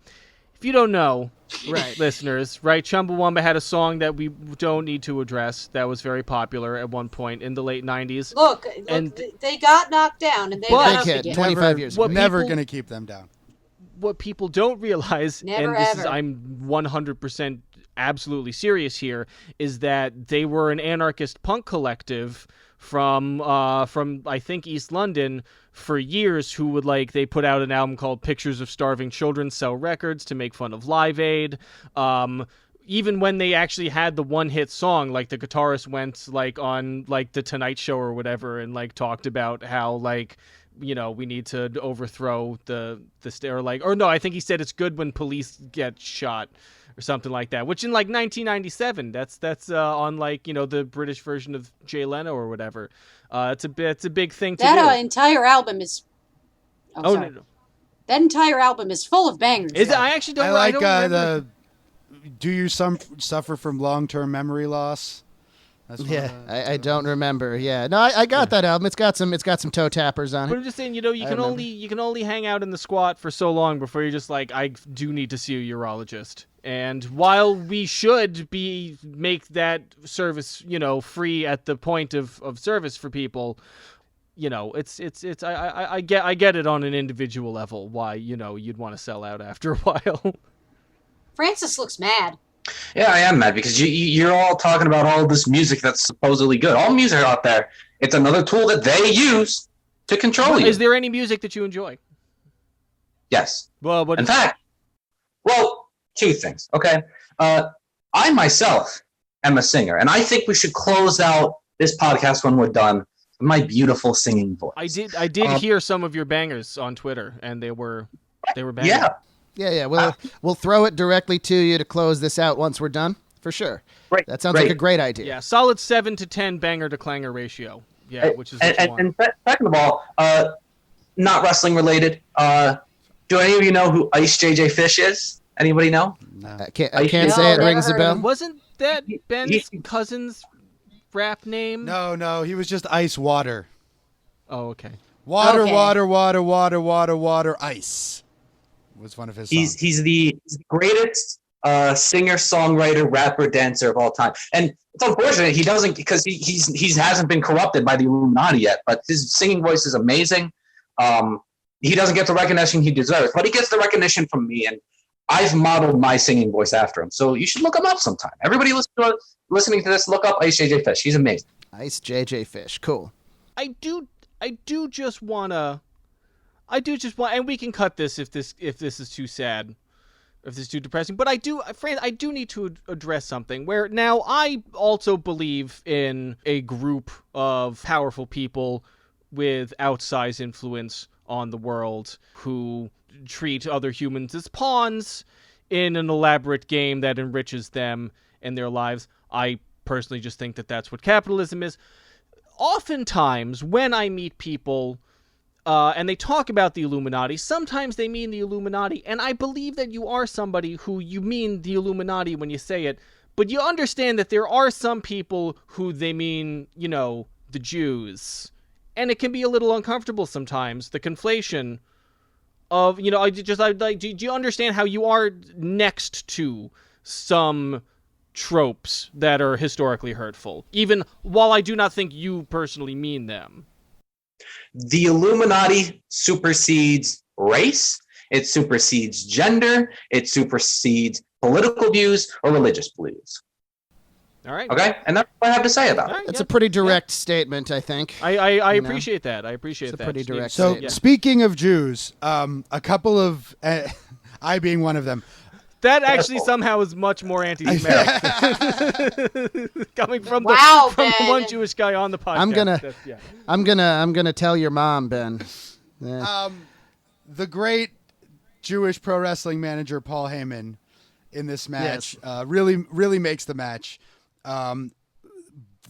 Speaker 1: If you don't know, right, listeners, right, Chumbawamba had a song that we don't need to address that was very popular at one point in the late 90s.
Speaker 3: Look,
Speaker 1: and
Speaker 3: they got knocked down and they got up again.
Speaker 4: 25 years ago.
Speaker 2: Never going to keep them down.
Speaker 1: What people don't realize,
Speaker 3: Never,
Speaker 1: and this
Speaker 3: ever.
Speaker 1: is, I'm 100% absolutely serious here, is that they were an anarchist punk collective from I think East London for years, who would, like, they put out an album called Pictures of Starving Children Sell Records to make fun of Live Aid. Even when they actually had the one hit song, like the guitarist went like on like the Tonight Show or whatever and like talked about how, like, you know, we need to overthrow the or like, or no, I think he said it's good when police get shot or something like that, which in like 1997, that's on like, you know, the British version of Jay Leno or whatever. It's a big thing to do.
Speaker 3: That entire album is. Oh, sorry.
Speaker 1: No.
Speaker 3: That entire album is full of bangers.
Speaker 1: Is it? I actually don't.
Speaker 2: I like
Speaker 1: don't remember.
Speaker 2: Do you suffer from long-term memory loss? That's
Speaker 4: I don't remember. Yeah, no, I got that album. It's got some toe tappers on
Speaker 1: But
Speaker 4: it.
Speaker 1: I'm just saying, you know, you can only hang out in the squat for so long before you're just like, I do need to see a urologist. And while we should make that service, you know, free at the point of service for people, you know, I get it on an individual level why, you know, you'd want to sell out after a while.
Speaker 3: Francis looks mad.
Speaker 5: Yeah, I am mad because you're all talking about all this music that's supposedly good. All music out there, it's another tool that they use to control you.
Speaker 1: Is there any music that you enjoy?
Speaker 5: Yes.
Speaker 1: Well,
Speaker 5: In fact, two things, okay? I myself am a singer, and I think we should close out this podcast when we're done with my beautiful singing voice.
Speaker 1: I did hear some of your bangers on Twitter, and they were bangers.
Speaker 5: Yeah.
Speaker 4: Yeah. We'll throw it directly to you to close this out once we're done, for sure.
Speaker 5: Great.
Speaker 4: That sounds like a great idea.
Speaker 1: Yeah, solid 7 to 10 banger to clanger ratio. Yeah, which is what you want.
Speaker 5: And second of all, not wrestling related. Do any of you know who Ice JJ Fish is? Anybody know?
Speaker 2: No.
Speaker 4: I can't say it
Speaker 3: never
Speaker 4: rings a
Speaker 3: heard
Speaker 4: bell.
Speaker 3: of him.
Speaker 1: Wasn't that Ben's cousin's rap name?
Speaker 2: No, he was just ice water.
Speaker 1: Oh, okay.
Speaker 2: Water,
Speaker 3: Okay.
Speaker 2: water, ice. Was one of his songs.
Speaker 5: He's the greatest singer, songwriter, rapper, dancer of all time. And it's unfortunate he doesn't, because he hasn't been corrupted by the Illuminati yet. But his singing voice is amazing. He doesn't get the recognition he deserves, but he gets the recognition from me, and I've modeled my singing voice after him. So you should look him up sometime. Everybody listening to this, look up Ice JJ Fish. He's amazing.
Speaker 4: Ice JJ Fish, cool.
Speaker 1: I do just want, and we can cut this if this is too sad, if this is too depressing. But I do need to address something where now I also believe in a group of powerful people with outsized influence on the world who treat other humans as pawns in an elaborate game that enriches them and their lives. I personally just think that that's what capitalism is. Oftentimes, when I meet people and they talk about the Illuminati, sometimes they mean the Illuminati, and I believe that you are somebody who you mean the Illuminati when you say it, but you understand that there are some people who they mean, you know, the Jews. And it can be a little uncomfortable sometimes, the conflation of, you know, do you understand how you are next to some tropes that are historically hurtful, even while I do not think you personally mean them?
Speaker 5: The Illuminati supersedes race, it supersedes gender, it supersedes political views or religious beliefs.
Speaker 1: All right.
Speaker 5: Okay, and that's what I have to say about
Speaker 1: All
Speaker 5: it.
Speaker 1: right,
Speaker 4: That's
Speaker 1: yeah.
Speaker 4: a pretty direct statement, I think.
Speaker 1: I
Speaker 4: You know?
Speaker 1: appreciate that. I appreciate
Speaker 4: It's a
Speaker 1: that.
Speaker 4: pretty direct
Speaker 2: So
Speaker 4: Yeah.
Speaker 2: speaking of Jews, a couple of I being one of them.
Speaker 1: That actually somehow is much more anti-Semitic. Coming from
Speaker 3: Wow,
Speaker 1: the
Speaker 3: Ben.
Speaker 1: one Jewish guy on the podcast.
Speaker 4: I'm gonna tell your mom, Ben. Yeah.
Speaker 2: The great Jewish pro wrestling manager Paul Heyman in this match really makes the match.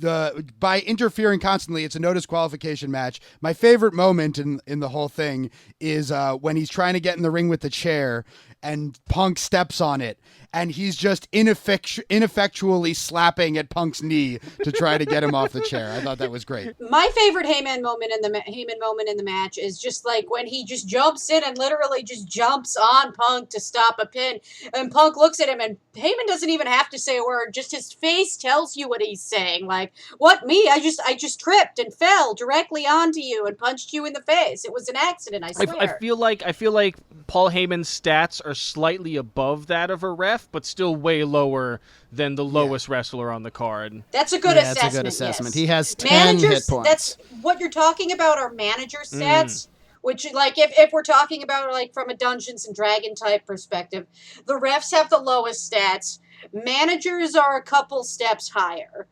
Speaker 2: By interfering constantly, it's a no disqualification match. My favorite moment in the whole thing is when he's trying to get in the ring with the chair and Punk steps on it, and he's just ineffectually slapping at Punk's knee to try to get him off the chair. I thought that was great.
Speaker 3: My favorite Heyman moment in the match is just like when he just jumps in and literally just jumps on Punk to stop a pin, and Punk looks at him, and Heyman doesn't even have to say a word; just his face tells you what he's saying. Like, "What me? I just tripped and fell directly onto you and punched you in the face. It was an accident. I swear."
Speaker 1: I feel like Paul Heyman's stats are slightly above that of a ref, but still way lower than the lowest wrestler on the card.
Speaker 3: That's a good
Speaker 4: Yeah,
Speaker 3: assessment.
Speaker 4: it's a good assessment.
Speaker 3: Yes.
Speaker 4: He has 10 hit points.
Speaker 3: That's what you're talking about are manager stats. Which, like, if we're talking about, like, from a Dungeons and Dragon type perspective, the refs have the lowest stats. Managers are a couple steps higher.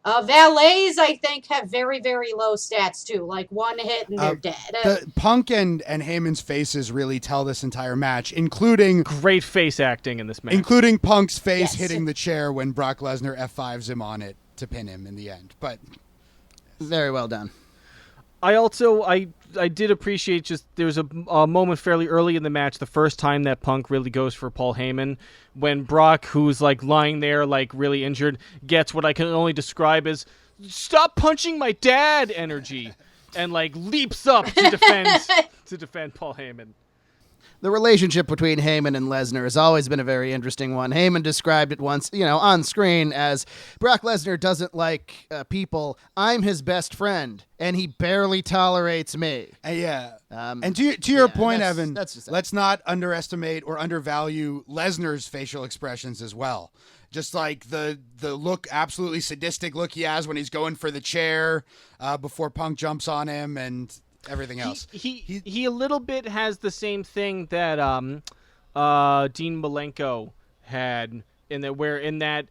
Speaker 3: Valets, I think, have very, very low stats, too. Like, one hit and they're dead.
Speaker 2: The Punk and Heyman's faces really tell this entire match, including
Speaker 1: Great face acting in this match.
Speaker 2: including Punk's face
Speaker 3: Yes.
Speaker 2: hitting the chair when Brock Lesnar F5s him on it to pin him in the end. But
Speaker 4: Very well done.
Speaker 1: I did appreciate just there was a moment fairly early in the match, the first time that Punk really goes for Paul Heyman, when Brock, who's like lying there like really injured, gets what I can only describe as "stop punching my dad" energy, and like leaps up to defend Paul Heyman.
Speaker 4: The relationship between Heyman and Lesnar has always been a very interesting one. Heyman described it once, on screen as Brock Lesnar doesn't like people. I'm his best friend, and he barely tolerates me.
Speaker 2: yeah. And to your point,
Speaker 4: that's-
Speaker 2: Evan,
Speaker 4: that's just it.
Speaker 2: let's not underestimate or undervalue Lesnar's facial expressions as well. Just like the look, absolutely sadistic look he has when he's going for the chair before Punk jumps on him and everything else.
Speaker 1: He a little bit has the same thing that Dean Malenko had in that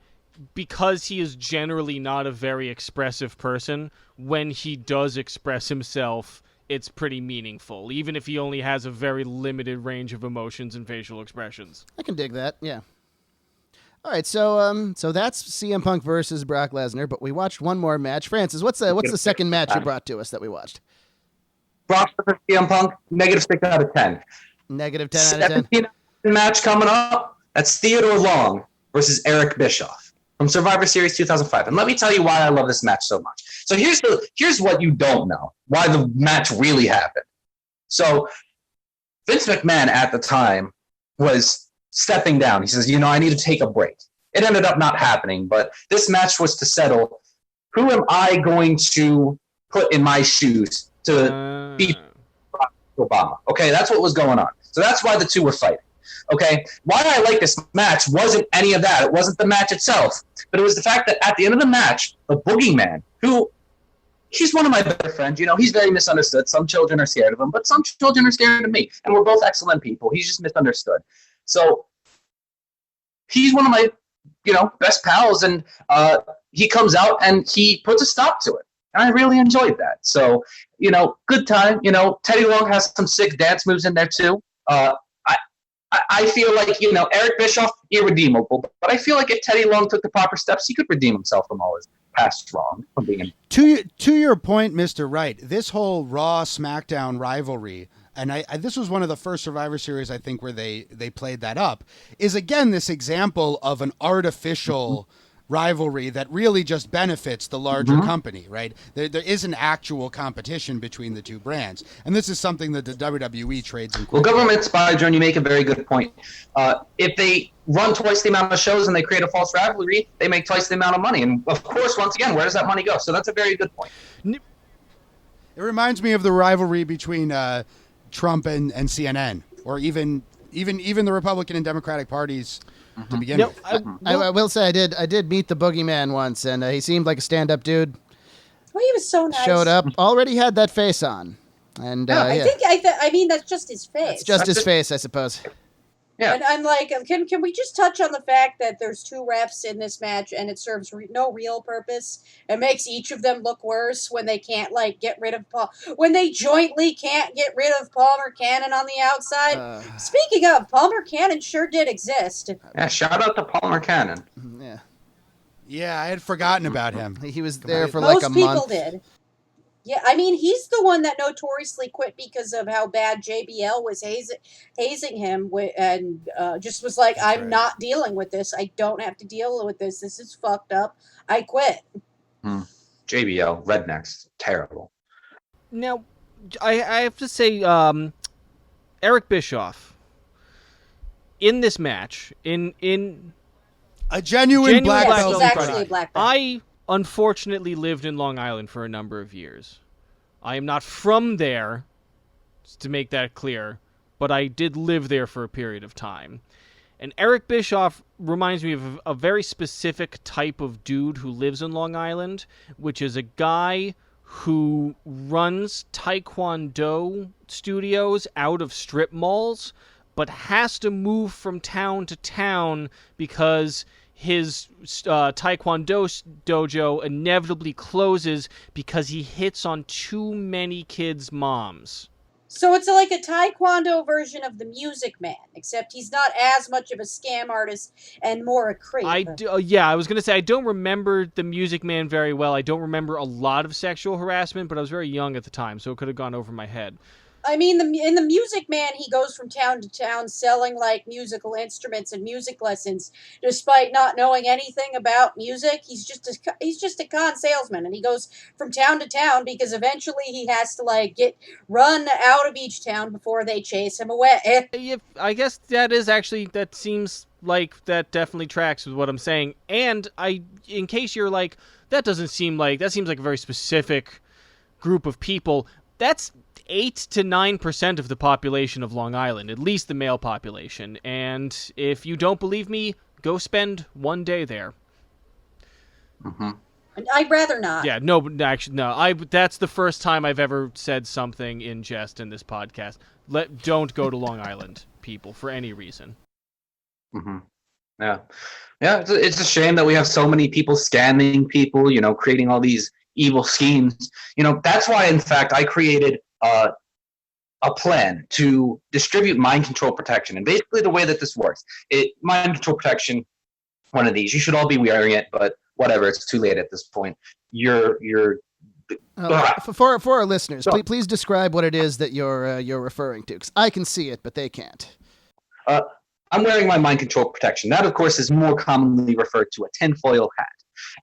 Speaker 1: because he is generally not a very expressive person, when he does express himself, it's pretty meaningful, even if he only has a very limited range of emotions and facial expressions.
Speaker 4: I can dig that, yeah. All right, so that's CM Punk versus Brock Lesnar, but we watched one more match. Francis, what's the second match you brought to us that we watched?
Speaker 5: Brock versus CM Punk, -6 out of 10.
Speaker 4: Negative 10 out of 10.
Speaker 5: 17 match coming up. That's Theodore Long versus Eric Bischoff from Survivor Series 2005. And let me tell you why I love this match so much. So here's what you don't know, why the match really happened. So Vince McMahon at the time was stepping down. He says, I need to take a break. It ended up not happening, but this match was to settle, who am I going to put in my shoes to beat Barack Obama? Okay, that's what was going on. So that's why the two were fighting. Okay, why I like this match wasn't any of that. It wasn't the match itself, but it was the fact that at the end of the match, the Boogeyman, he's one of my better friends. He's very misunderstood. Some children are scared of him, but some children are scared of me, and we're both excellent people. He's just misunderstood. So he's one of my, best pals, and he comes out and he puts a stop to it. And I really enjoyed that. So, good time. Teddy Long has some sick dance moves in there too. I feel like, Eric Bischoff, irredeemable. But I feel like if Teddy Long took the proper steps, he could redeem himself from all his past wrong. From being
Speaker 2: To your point, Mr. Wright, this whole Raw SmackDown rivalry, and this was one of the first Survivor Series, I think, where they played that up, is again this example of an artificial rivalry that really just benefits the larger company, right? There is an actual competition between the two brands. And this is something that the WWE trades in.
Speaker 5: Well, government spy, John, you make a very good point. If they run twice the amount of shows and they create a false rivalry, they make twice the amount of money. And of course, once again, where does that money go? So that's a very good point.
Speaker 2: It reminds me of the rivalry between Trump and CNN, or even Even the Republican and Democratic parties to begin
Speaker 1: No,
Speaker 2: with.
Speaker 4: I will say I did meet the boogeyman once, and he seemed like a stand-up dude.
Speaker 3: Well, he was so nice.
Speaker 4: Showed up, already had that face on, and
Speaker 3: I mean, that's just his face.
Speaker 4: it's just his face, I suppose.
Speaker 5: Yeah.
Speaker 3: And I'm like, can we just touch on the fact that there's two refs in this match and it serves no real purpose? It makes each of them look worse when they can't, like, get rid of when they jointly can't get rid of Palmer Cannon on the outside. Speaking of, Palmer Cannon sure did exist.
Speaker 5: Yeah, shout out to Palmer Cannon.
Speaker 4: Yeah,
Speaker 2: Yeah, I had forgotten about him.
Speaker 4: he was there for like
Speaker 3: Most
Speaker 4: a
Speaker 3: people
Speaker 4: month.
Speaker 3: did. Yeah, I mean, he's the one that notoriously quit because of how bad JBL was hazing him, and just was like,
Speaker 2: That's
Speaker 3: I'm
Speaker 2: right.
Speaker 3: not dealing with this. I don't have to deal with this. This is fucked up. I quit.
Speaker 5: JBL, Rednecks, terrible.
Speaker 1: Now, I have to say, Eric Bischoff in this match, in
Speaker 2: A genuine black
Speaker 3: Yes,
Speaker 2: belt.
Speaker 3: he's
Speaker 1: in
Speaker 3: actually
Speaker 1: karate.
Speaker 3: a black belt.
Speaker 1: I unfortunately lived in Long Island for a number of years. I am not from there, just to make that clear, but I did live there for a period of time. And Eric Bischoff reminds me of a very specific type of dude who lives in Long Island, which is a guy who runs Taekwondo studios out of strip malls, but has to move from town to town because his Taekwondo dojo inevitably closes because he hits on too many kids' moms.
Speaker 3: So it's like a Taekwondo version of the Music Man, except he's not as much of a scam artist and more a creep.
Speaker 1: I was going to say, I don't remember the Music Man very well. I don't remember a lot of sexual harassment, but I was very young at the time, so it could have gone over my head.
Speaker 3: I mean, in the Music Man, he goes from town to town selling, like, musical instruments and music lessons, despite not knowing anything about music. He's just a con salesman, and he goes from town to town because eventually he has to, like, run out of each town before they chase him away.
Speaker 1: I guess that seems like that definitely tracks with what I'm saying. And in case you're like, that seems like a very specific group of people, that's 8 to 9% of the population of Long Island, at least the male population. And if you don't believe me, go spend one day there.
Speaker 3: I'd rather not.
Speaker 1: Yeah, no, actually, no. That's the first time I've ever said something in jest in this podcast. Don't go to Long Island, people, for any reason.
Speaker 5: Yeah. It's a shame that we have so many people scamming people, creating all these evil schemes. That's why, in fact, I created a plan to distribute mind control protection. And basically the way that this works, mind control protection, one of these, you should all be wearing it, but whatever, it's too late at this point.
Speaker 4: For our listeners, please describe what it is that you're referring to, because I can see it, but they can't.
Speaker 5: I'm wearing my mind control protection. That, of course, is more commonly referred to a tinfoil hat.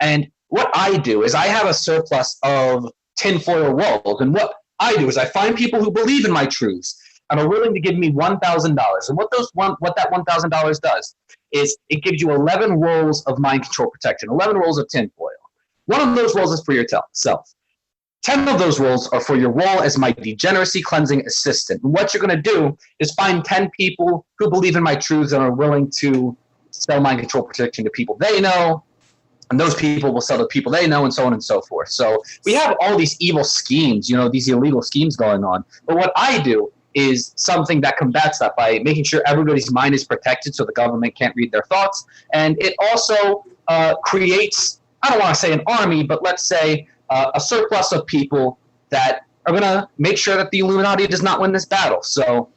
Speaker 5: And what I do is I have a surplus of tinfoil rolls, and what I do is I find people who believe in my truths and are willing to give me $1,000. And what that $1,000 does is it gives you 11 rolls of mind control protection, 11 rolls of tinfoil. One of those rolls is for yourself. 10 of those rolls are for your role as my degeneracy cleansing assistant. And what you're going to do is find 10 people who believe in my truths and are willing to sell mind control protection to people they know. And those people will sell to people they know, and so on and so forth. So we have all these evil schemes, these illegal schemes going on. But what I do is something that combats that by making sure everybody's mind is protected so the government can't read their thoughts. And it also creates, I don't want to say an army, but let's say a surplus of people that are going to make sure that the Illuminati does not win this battle. So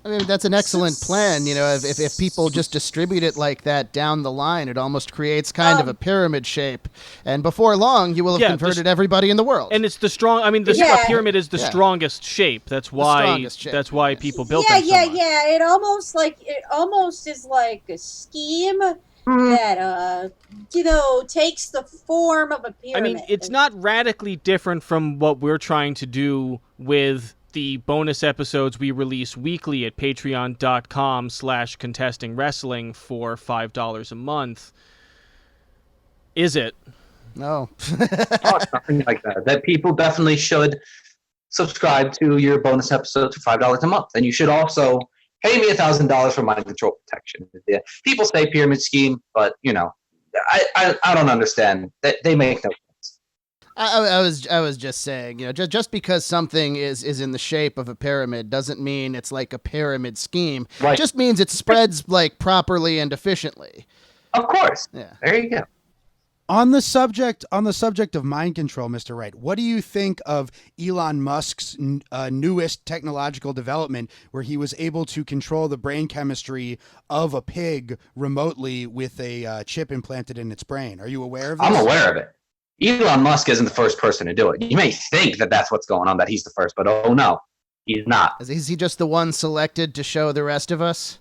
Speaker 4: I mean, that's an excellent plan. If people just distribute it like that down the line, it almost creates kind of a pyramid shape. And before long, you will have converted everybody in the world.
Speaker 1: And it's the strong. I mean, the pyramid is the strongest shape. That's why. That's why people built them so much.
Speaker 3: Yeah. It almost is like a scheme that takes the form of a pyramid.
Speaker 1: I mean, it's not radically different from what we're trying to do with the bonus episodes we release weekly at patreon.com/contestingwrestling for $5 a month. Is it?
Speaker 4: No.
Speaker 5: It's nothing like that. That people definitely should subscribe to your bonus episodes for $5 a month. And you should also Pay me $1,000 for mind control protection. Yeah. People say pyramid scheme, but I don't understand. They make no sense.
Speaker 4: I was just saying, just because something is in the shape of a pyramid doesn't mean it's like a pyramid scheme.
Speaker 5: Right.
Speaker 4: It just means it spreads like properly and efficiently.
Speaker 5: Of course.
Speaker 4: Yeah.
Speaker 5: There you go.
Speaker 2: On the subject of mind control, Mr. Wright, what do you think of Elon Musk's newest technological development where he was able to control the brain chemistry of a pig remotely with a chip implanted in its brain? Are you aware of this?
Speaker 5: I'm aware of it. Elon Musk isn't the first person to do it. You may think that that's what's going on, that he's the first, but oh no, he's not.
Speaker 4: Is he just the one selected to show the rest of us?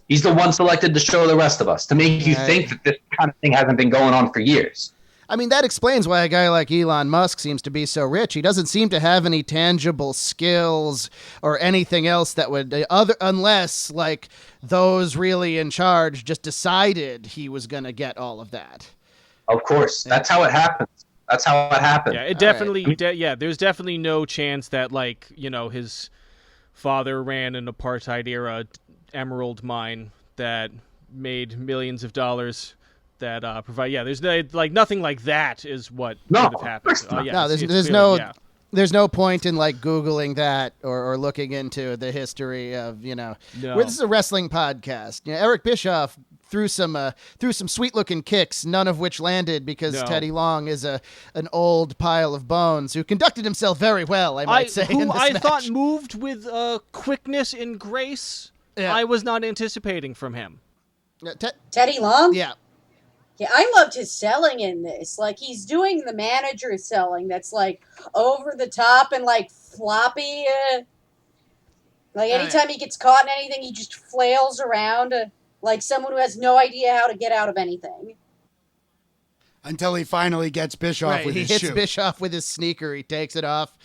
Speaker 5: He's the one selected to show the rest of us, to make you think that this kind of thing hasn't been going on for years.
Speaker 4: I mean, that explains why a guy like Elon Musk seems to be so rich. He doesn't seem to have any tangible skills or anything else that would, unless like those really in charge just decided he was going to get all of that.
Speaker 5: Of course, that's how it happens. That's how it happened.
Speaker 1: Yeah, it definitely. There's definitely no chance that his father ran an apartheid era emerald mine that made millions of dollars that provide. Yeah, there's nothing like that is what would have happened.
Speaker 4: There's no point in like Googling that or looking into the history of This is a wrestling podcast. Eric Bischoff threw some sweet looking kicks, none of which landed because Teddy Long is an old pile of bones who conducted himself very well. I might say,
Speaker 1: whom I thought moved with quickness and grace.
Speaker 4: Yeah.
Speaker 1: I was not anticipating from him.
Speaker 3: Teddy Long?
Speaker 4: Yeah.
Speaker 3: Yeah, I loved his selling in this. Like, he's doing the manager selling that's, like, over the top and, like, floppy. Like, anytime he gets caught in anything, he just flails around like someone who has no idea how to get out of anything.
Speaker 2: Until he finally gets Bischoff with his shoe.
Speaker 4: He hits Bischoff with his sneaker. He takes it off.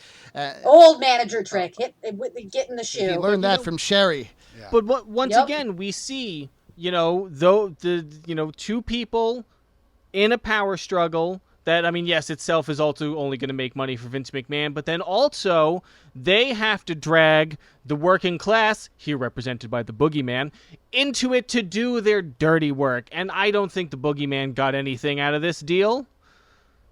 Speaker 3: Old manager trick. Get in the shoe.
Speaker 4: He learned that from Sherry.
Speaker 2: Yeah.
Speaker 1: But once again, we see, two people in a power struggle that, I mean, yes, itself is also only going to make money for Vince McMahon, but then also they have to drag the working class, here represented by the Boogeyman, into it to do their dirty work. And I don't think the Boogeyman got anything out of this deal.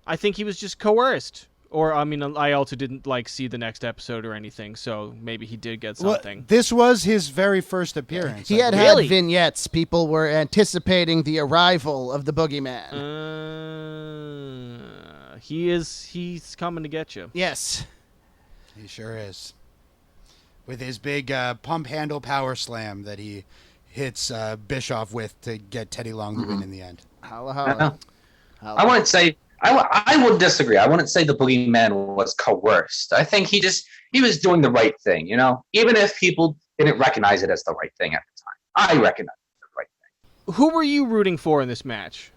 Speaker 1: I think he was just coerced. Or, I mean, I also didn't, see the next episode or anything, so maybe he did get something.
Speaker 2: Well, this was his very first appearance.
Speaker 4: He had vignettes. People were anticipating the arrival of the Boogeyman.
Speaker 1: He's coming to get you.
Speaker 4: Yes.
Speaker 2: He sure is. With his big pump handle power slam that he hits Bischoff with to get Teddy Long to win in the end.
Speaker 4: Holla, holla.
Speaker 5: I wouldn't say... I would disagree. I wouldn't say the Boogeyman was coerced. I think he was doing the right thing, even if people didn't recognize it as the right thing at the time. I recognize it as the right thing.
Speaker 1: Who were you rooting for in this match?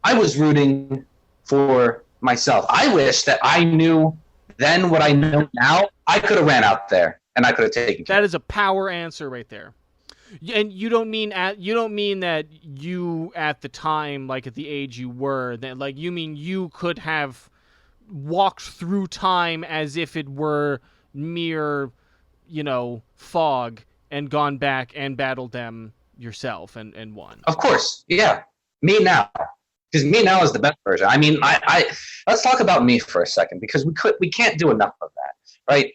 Speaker 5: I was rooting for myself. I wish that I knew then what I know now. I could have ran out there and I could have taken care.
Speaker 1: That is a power answer right there. And you don't mean that you at the time, like at the age you were, that you mean you could have walked through time as if it were mere, fog and gone back and battled them yourself and won.
Speaker 5: Of course, yeah. Me now, because me now is the best version. I mean, I let's talk about me for a second because we can't do enough of that, right?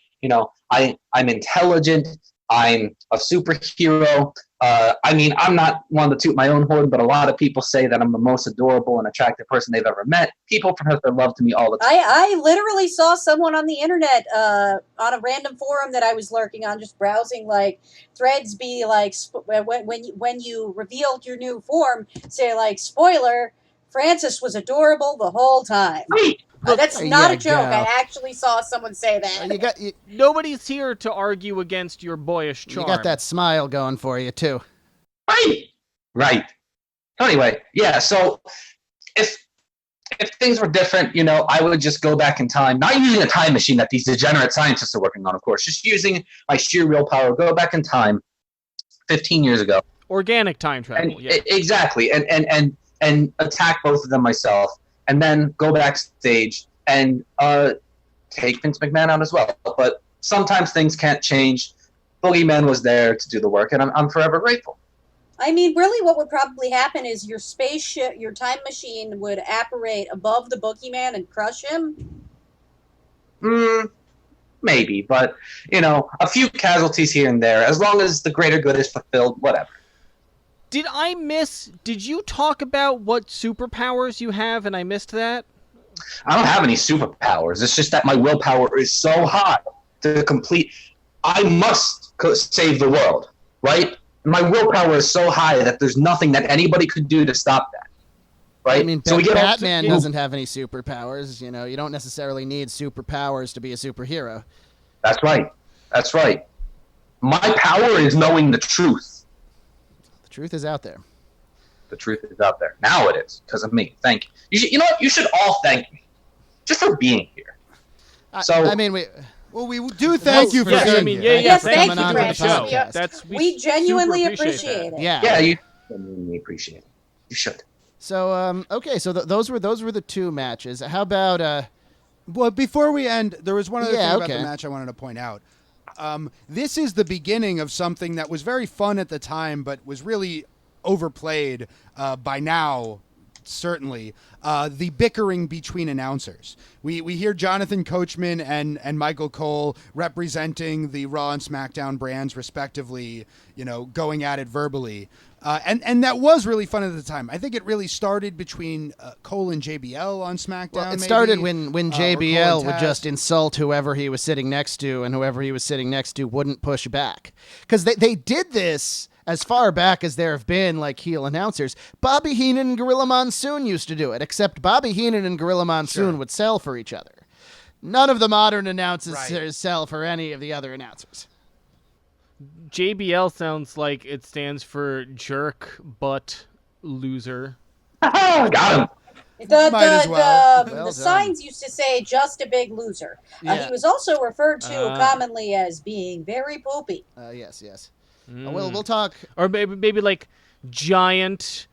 Speaker 5: I'm intelligent. I'm a superhero. I mean, I'm not one to toot my own horn, but a lot of people say that I'm the most adorable and attractive person they've ever met. People profess their love to me all the time.
Speaker 3: I literally saw someone on the internet on a random forum that I was lurking on, just browsing threads, be when you revealed your new form, say spoiler, Francis was adorable the whole time.
Speaker 5: Right.
Speaker 3: That's not a joke. I actually saw someone say that.
Speaker 1: Nobody's here to argue against your boyish charm.
Speaker 4: You got that smile going for you, too.
Speaker 5: Right. Anyway, yeah, so if things were different, I would just go back in time, not using a time machine that these degenerate scientists are working on, of course, just using my sheer willpower, go back in time 15 years ago.
Speaker 1: Organic time travel, yeah.
Speaker 5: Exactly, and attack both of them myself. And then go backstage and take Vince McMahon out as well. But sometimes things can't change. Boogeyman was there to do the work, and I'm forever grateful.
Speaker 3: I mean, really, what would probably happen is your spaceship, your time machine, would apparate above the boogeyman and crush him.
Speaker 5: Maybe, but a few casualties here and there. As long as the greater good is fulfilled, whatever.
Speaker 1: Did you talk about what superpowers you have and I missed that?
Speaker 5: I don't have any superpowers. It's just that my willpower is so high to complete. I must save the world, right? My willpower is so high that there's nothing that anybody could do to stop that, right?
Speaker 4: I mean,
Speaker 5: so
Speaker 4: Batman doesn't have any superpowers. You don't necessarily need superpowers to be a superhero.
Speaker 5: That's right. That's right. My power is knowing the truth.
Speaker 4: The truth is out there.
Speaker 5: The truth is out there. Now it is, because of me. Thank you. You know what? You should all thank me just for being here.
Speaker 2: We do thank you for being here.
Speaker 3: Yes,
Speaker 1: thank
Speaker 3: you,
Speaker 1: you for the show.
Speaker 3: Yes. We genuinely
Speaker 1: super
Speaker 3: appreciate it.
Speaker 4: Yeah,
Speaker 5: you genuinely appreciate it. You should.
Speaker 4: So, okay, so those were the two matches. How about
Speaker 2: Well, before we end, there was one other thing about
Speaker 4: okay.
Speaker 2: the match I wanted to point out. This is the beginning of something that was very fun at the time, but was really overplayed by now, certainly. The bickering between announcers. We hear Jonathan Coachman and Michael Cole representing the Raw and SmackDown brands, respectively, going at it verbally. And that was really fun at the time. I think it really started between Cole and JBL on SmackDown.
Speaker 4: Well, it
Speaker 2: maybe,
Speaker 4: started when JBL would
Speaker 2: Taz.
Speaker 4: just insult whoever he was sitting next to, and whoever he was sitting next to wouldn't push back. Because they did this as far back as there have been heel announcers. Bobby Heenan and Gorilla Monsoon used to do it, except Bobby Heenan and Gorilla Monsoon would sell for each other. None of the modern announcers sell for any of the other announcers.
Speaker 1: JBL sounds like it stands for jerk butt loser.
Speaker 5: Got him.
Speaker 2: Might as well.
Speaker 3: The
Speaker 4: Well done.
Speaker 3: signs used to say "just a big loser."
Speaker 4: Yeah.
Speaker 3: He was also referred to commonly as being very poopy.
Speaker 4: Yes. We'll talk.
Speaker 1: Or maybe like giant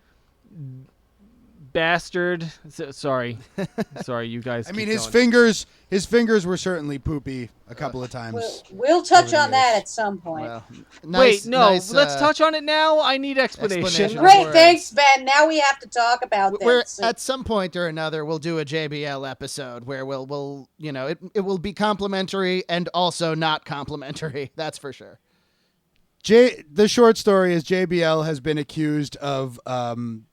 Speaker 1: bastard. Sorry, you guys.
Speaker 2: I mean,
Speaker 1: keep
Speaker 2: his
Speaker 1: going.
Speaker 2: fingers were certainly poopy a couple of times.
Speaker 3: We'll touch
Speaker 2: over the
Speaker 3: on that
Speaker 2: years.
Speaker 3: at some point.
Speaker 4: Well,
Speaker 1: Wait, no. Let's touch on it now. I need explanation.
Speaker 4: explanation.
Speaker 3: Great,
Speaker 4: Words.
Speaker 3: thanks, Ben. Now we have to talk about
Speaker 4: We're
Speaker 3: this.
Speaker 4: at some point or another, we'll do a JBL episode where we'll it will be complimentary and also not complimentary. That's for sure.
Speaker 2: The short story is JBL has been accused of manually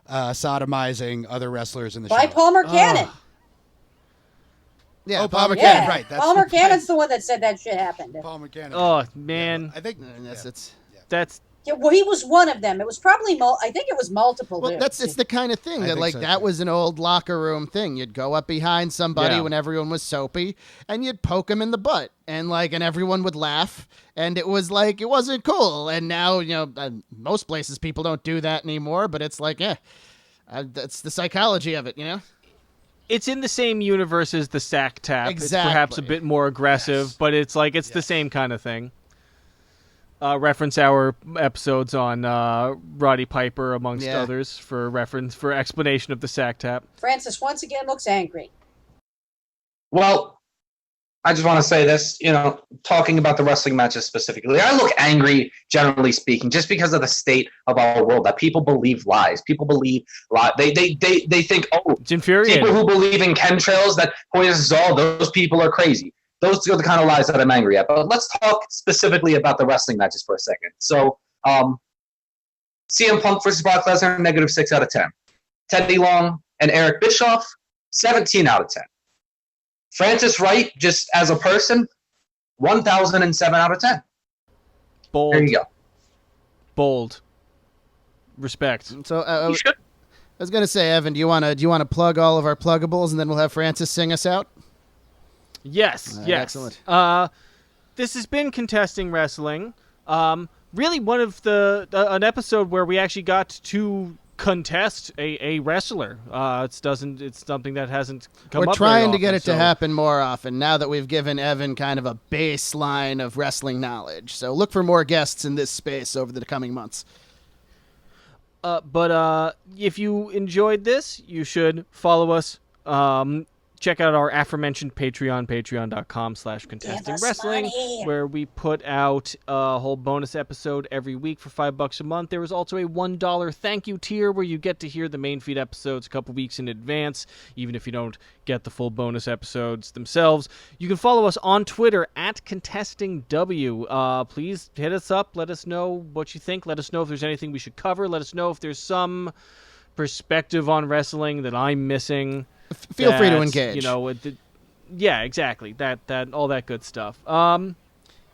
Speaker 2: sodomizing other wrestlers in the
Speaker 3: By
Speaker 2: show.
Speaker 3: Palmer Cannon.
Speaker 4: Yeah,
Speaker 2: Palmer
Speaker 3: Yeah,
Speaker 2: Cannon, right? That's
Speaker 3: Palmer
Speaker 2: right.
Speaker 3: Cannon's the one that said that shit happened.
Speaker 2: Palmer Cannon.
Speaker 1: Oh man,
Speaker 2: I think
Speaker 1: that's
Speaker 3: Yeah, well, he was one of them. It was probably I think it was multiple.
Speaker 4: Well,
Speaker 3: dudes.
Speaker 4: it's the kind of thing
Speaker 2: I
Speaker 4: that
Speaker 2: think so,
Speaker 4: that
Speaker 2: too.
Speaker 4: was an old locker room thing. You'd go up behind somebody
Speaker 1: Yeah.
Speaker 4: when everyone was soapy, and you'd poke them in the butt, and everyone would laugh, and it was it wasn't cool. And now most places people don't do that anymore, but it's that's the psychology of it,
Speaker 1: it's in the same universe as the sack tap.
Speaker 4: Exactly.
Speaker 1: It's perhaps a bit more aggressive, but it's the same kind of thing. Reference our episodes on Roddy Piper, amongst others, for explanation of the sack tap.
Speaker 3: Francis once again looks angry.
Speaker 5: Well, I just want to say this, talking about the wrestling matches specifically, I look angry, generally speaking, just because of the state of our world, that people believe lies. People believe lies. They think,
Speaker 1: It's infuriating.
Speaker 5: people who believe in chemtrails, that poison those people are crazy. Those are the kind of lies that I'm angry at. But let's talk specifically about the wrestling matches for a second. So, CM Punk versus Brock Lesnar, -6 out of 10. Teddy Long and Eric Bischoff, 17 out of 10. Francis Wright, just as a person, 1,007 out of 10.
Speaker 1: Bold.
Speaker 5: There you go.
Speaker 1: Bold. Respect.
Speaker 4: So
Speaker 5: You should.
Speaker 4: I was gonna say, Evan, do you wanna plug all of our pluggables, and then we'll have Francis sing us out?
Speaker 1: Yes. Yes.
Speaker 4: Excellent.
Speaker 1: This has been Contesting Wrestling. Really one of an episode where we actually got to contest a wrestler. It's something that hasn't come
Speaker 4: We're
Speaker 1: up
Speaker 4: trying
Speaker 1: very
Speaker 4: to get
Speaker 1: often,
Speaker 4: it to
Speaker 1: so-
Speaker 4: happen more often now that we've given Evan kind of a baseline of wrestling knowledge. So look for more guests in this space over the coming months.
Speaker 1: But if you enjoyed this, you should follow us. check out our aforementioned Patreon, patreon.com/contesting wrestling,
Speaker 3: money.
Speaker 1: where we put out a whole bonus episode every week for $5 a month. There is also a $1 thank you tier where you get to hear the main feed episodes a couple weeks in advance, even if you don't get the full bonus episodes themselves. You can follow us on Twitter at ContestingW. Please hit us up. Let us know what you think. Let us know if there's anything we should cover. Let us know if there's some perspective on wrestling that I'm missing.
Speaker 4: Feel free to
Speaker 1: That,
Speaker 4: engage.
Speaker 1: You know, yeah, exactly. That all that good stuff.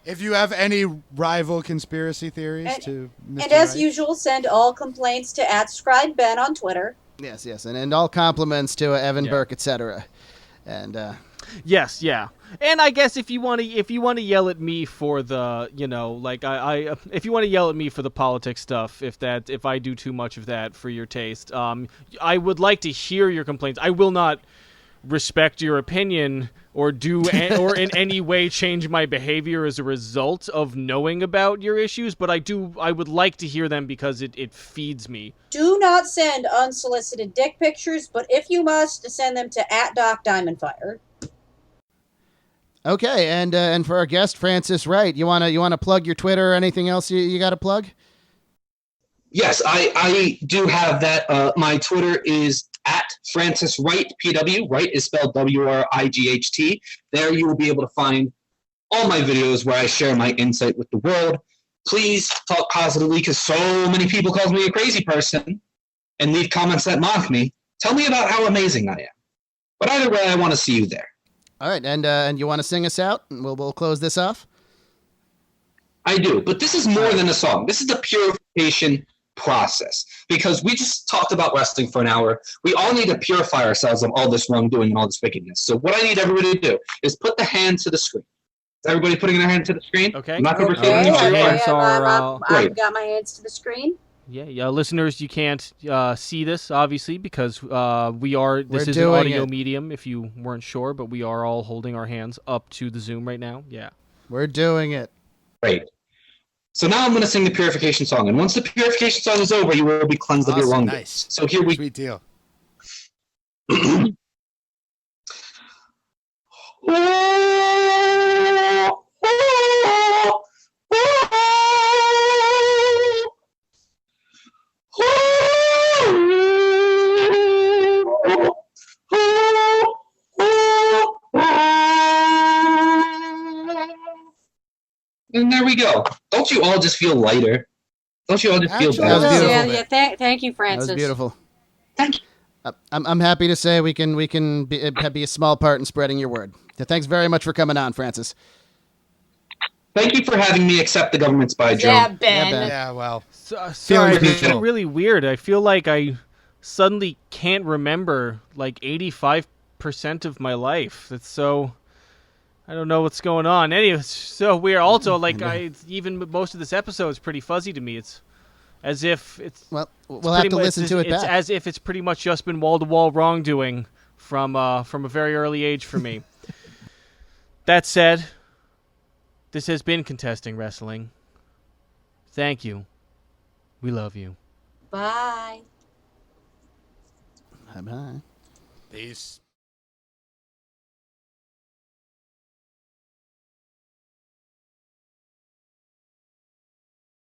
Speaker 2: If you have any rival conspiracy theories to Mr.
Speaker 3: And as
Speaker 2: Wright.
Speaker 3: usual, send all complaints to @ScribeBen on Twitter.
Speaker 4: Yes, and all compliments to Evan
Speaker 1: Yeah.
Speaker 4: Burke, etc. And
Speaker 1: Yes, yeah. And I guess if you want to yell at me for the, you know, like if you want to yell at me for the politics stuff, if I do too much of that for your taste, I would like to hear your complaints. I will not respect your opinion or or in any way change my behavior as a result of knowing about your issues, but I would like to hear them because it feeds me.
Speaker 3: Do not send unsolicited dick pictures, but if you must, send them to @DocDiamondFire.
Speaker 4: okay, and for our guest Francis Wright, you wanna plug your Twitter or anything else you got to plug?
Speaker 5: Yes, I do have that. My Twitter is @Francis Wright, PW. Wright is spelled WRIGHT. There you will be able to find all my videos where I share my insight with the world. Please talk positively because so many people call me a crazy person and leave comments that mock me. Tell me about how amazing I am. But either way, I want to see you there.
Speaker 4: All right, and you want to sing us out? And we'll close this off.
Speaker 5: I do, but this is more than a song. This is the purification process because we just talked about wrestling for an hour. We all need to purify ourselves of all this wrongdoing and all this wickedness. So what I need everybody to do is put the hand to the screen. Is everybody putting their hand to the screen?
Speaker 1: Okay.
Speaker 5: I'm not going to
Speaker 3: Okay,
Speaker 5: pretend
Speaker 1: Our
Speaker 5: to
Speaker 3: okay,
Speaker 1: hands are,
Speaker 3: I've got my hands to the screen.
Speaker 1: Yeah, listeners, you can't see this obviously because this
Speaker 4: We're
Speaker 1: is an
Speaker 4: doing
Speaker 1: audio
Speaker 4: it.
Speaker 1: medium. If you weren't sure, but we are all holding our hands up to the Zoom right now. Yeah.
Speaker 4: We're doing it.
Speaker 5: Great. So now I'm going to sing the purification song, and once the purification song is over, you will be cleansed of your
Speaker 2: Awesome,
Speaker 5: wrongdoing.
Speaker 2: nice.
Speaker 5: So here we
Speaker 2: Sweet deal.
Speaker 5: And there we go. Don't you all just feel lighter? Don't you all just feel
Speaker 2: Actually,
Speaker 4: That was
Speaker 5: better?
Speaker 4: beautiful.
Speaker 3: Yeah, thank you,
Speaker 4: That
Speaker 3: Francis.
Speaker 4: was beautiful.
Speaker 5: Thank you.
Speaker 4: I'm happy to say we can be a small part in spreading your word. So thanks very much for coming on, Francis.
Speaker 5: Thank you for having me accept the government's by
Speaker 3: Yeah,
Speaker 5: Joe.
Speaker 3: Ben.
Speaker 4: Ben.
Speaker 2: Yeah, well.
Speaker 1: Sorry,
Speaker 2: Feeling
Speaker 1: it's
Speaker 5: good.
Speaker 1: really weird. I feel like I suddenly can't remember like 85% of my life. It's so I don't know what's going on. Anyway, it's so weird. Also, like even most of this episode is pretty fuzzy to me. It's as if it's
Speaker 4: Well, we'll have
Speaker 1: pretty
Speaker 4: to
Speaker 1: mu-
Speaker 4: listen to it
Speaker 1: It's
Speaker 4: back.
Speaker 1: as if it's pretty much just been wall-to-wall wrongdoing from a very early age for me. That said, this has been Contesting Wrestling. Thank you. We love you.
Speaker 3: Bye.
Speaker 4: Bye-bye.
Speaker 2: Peace.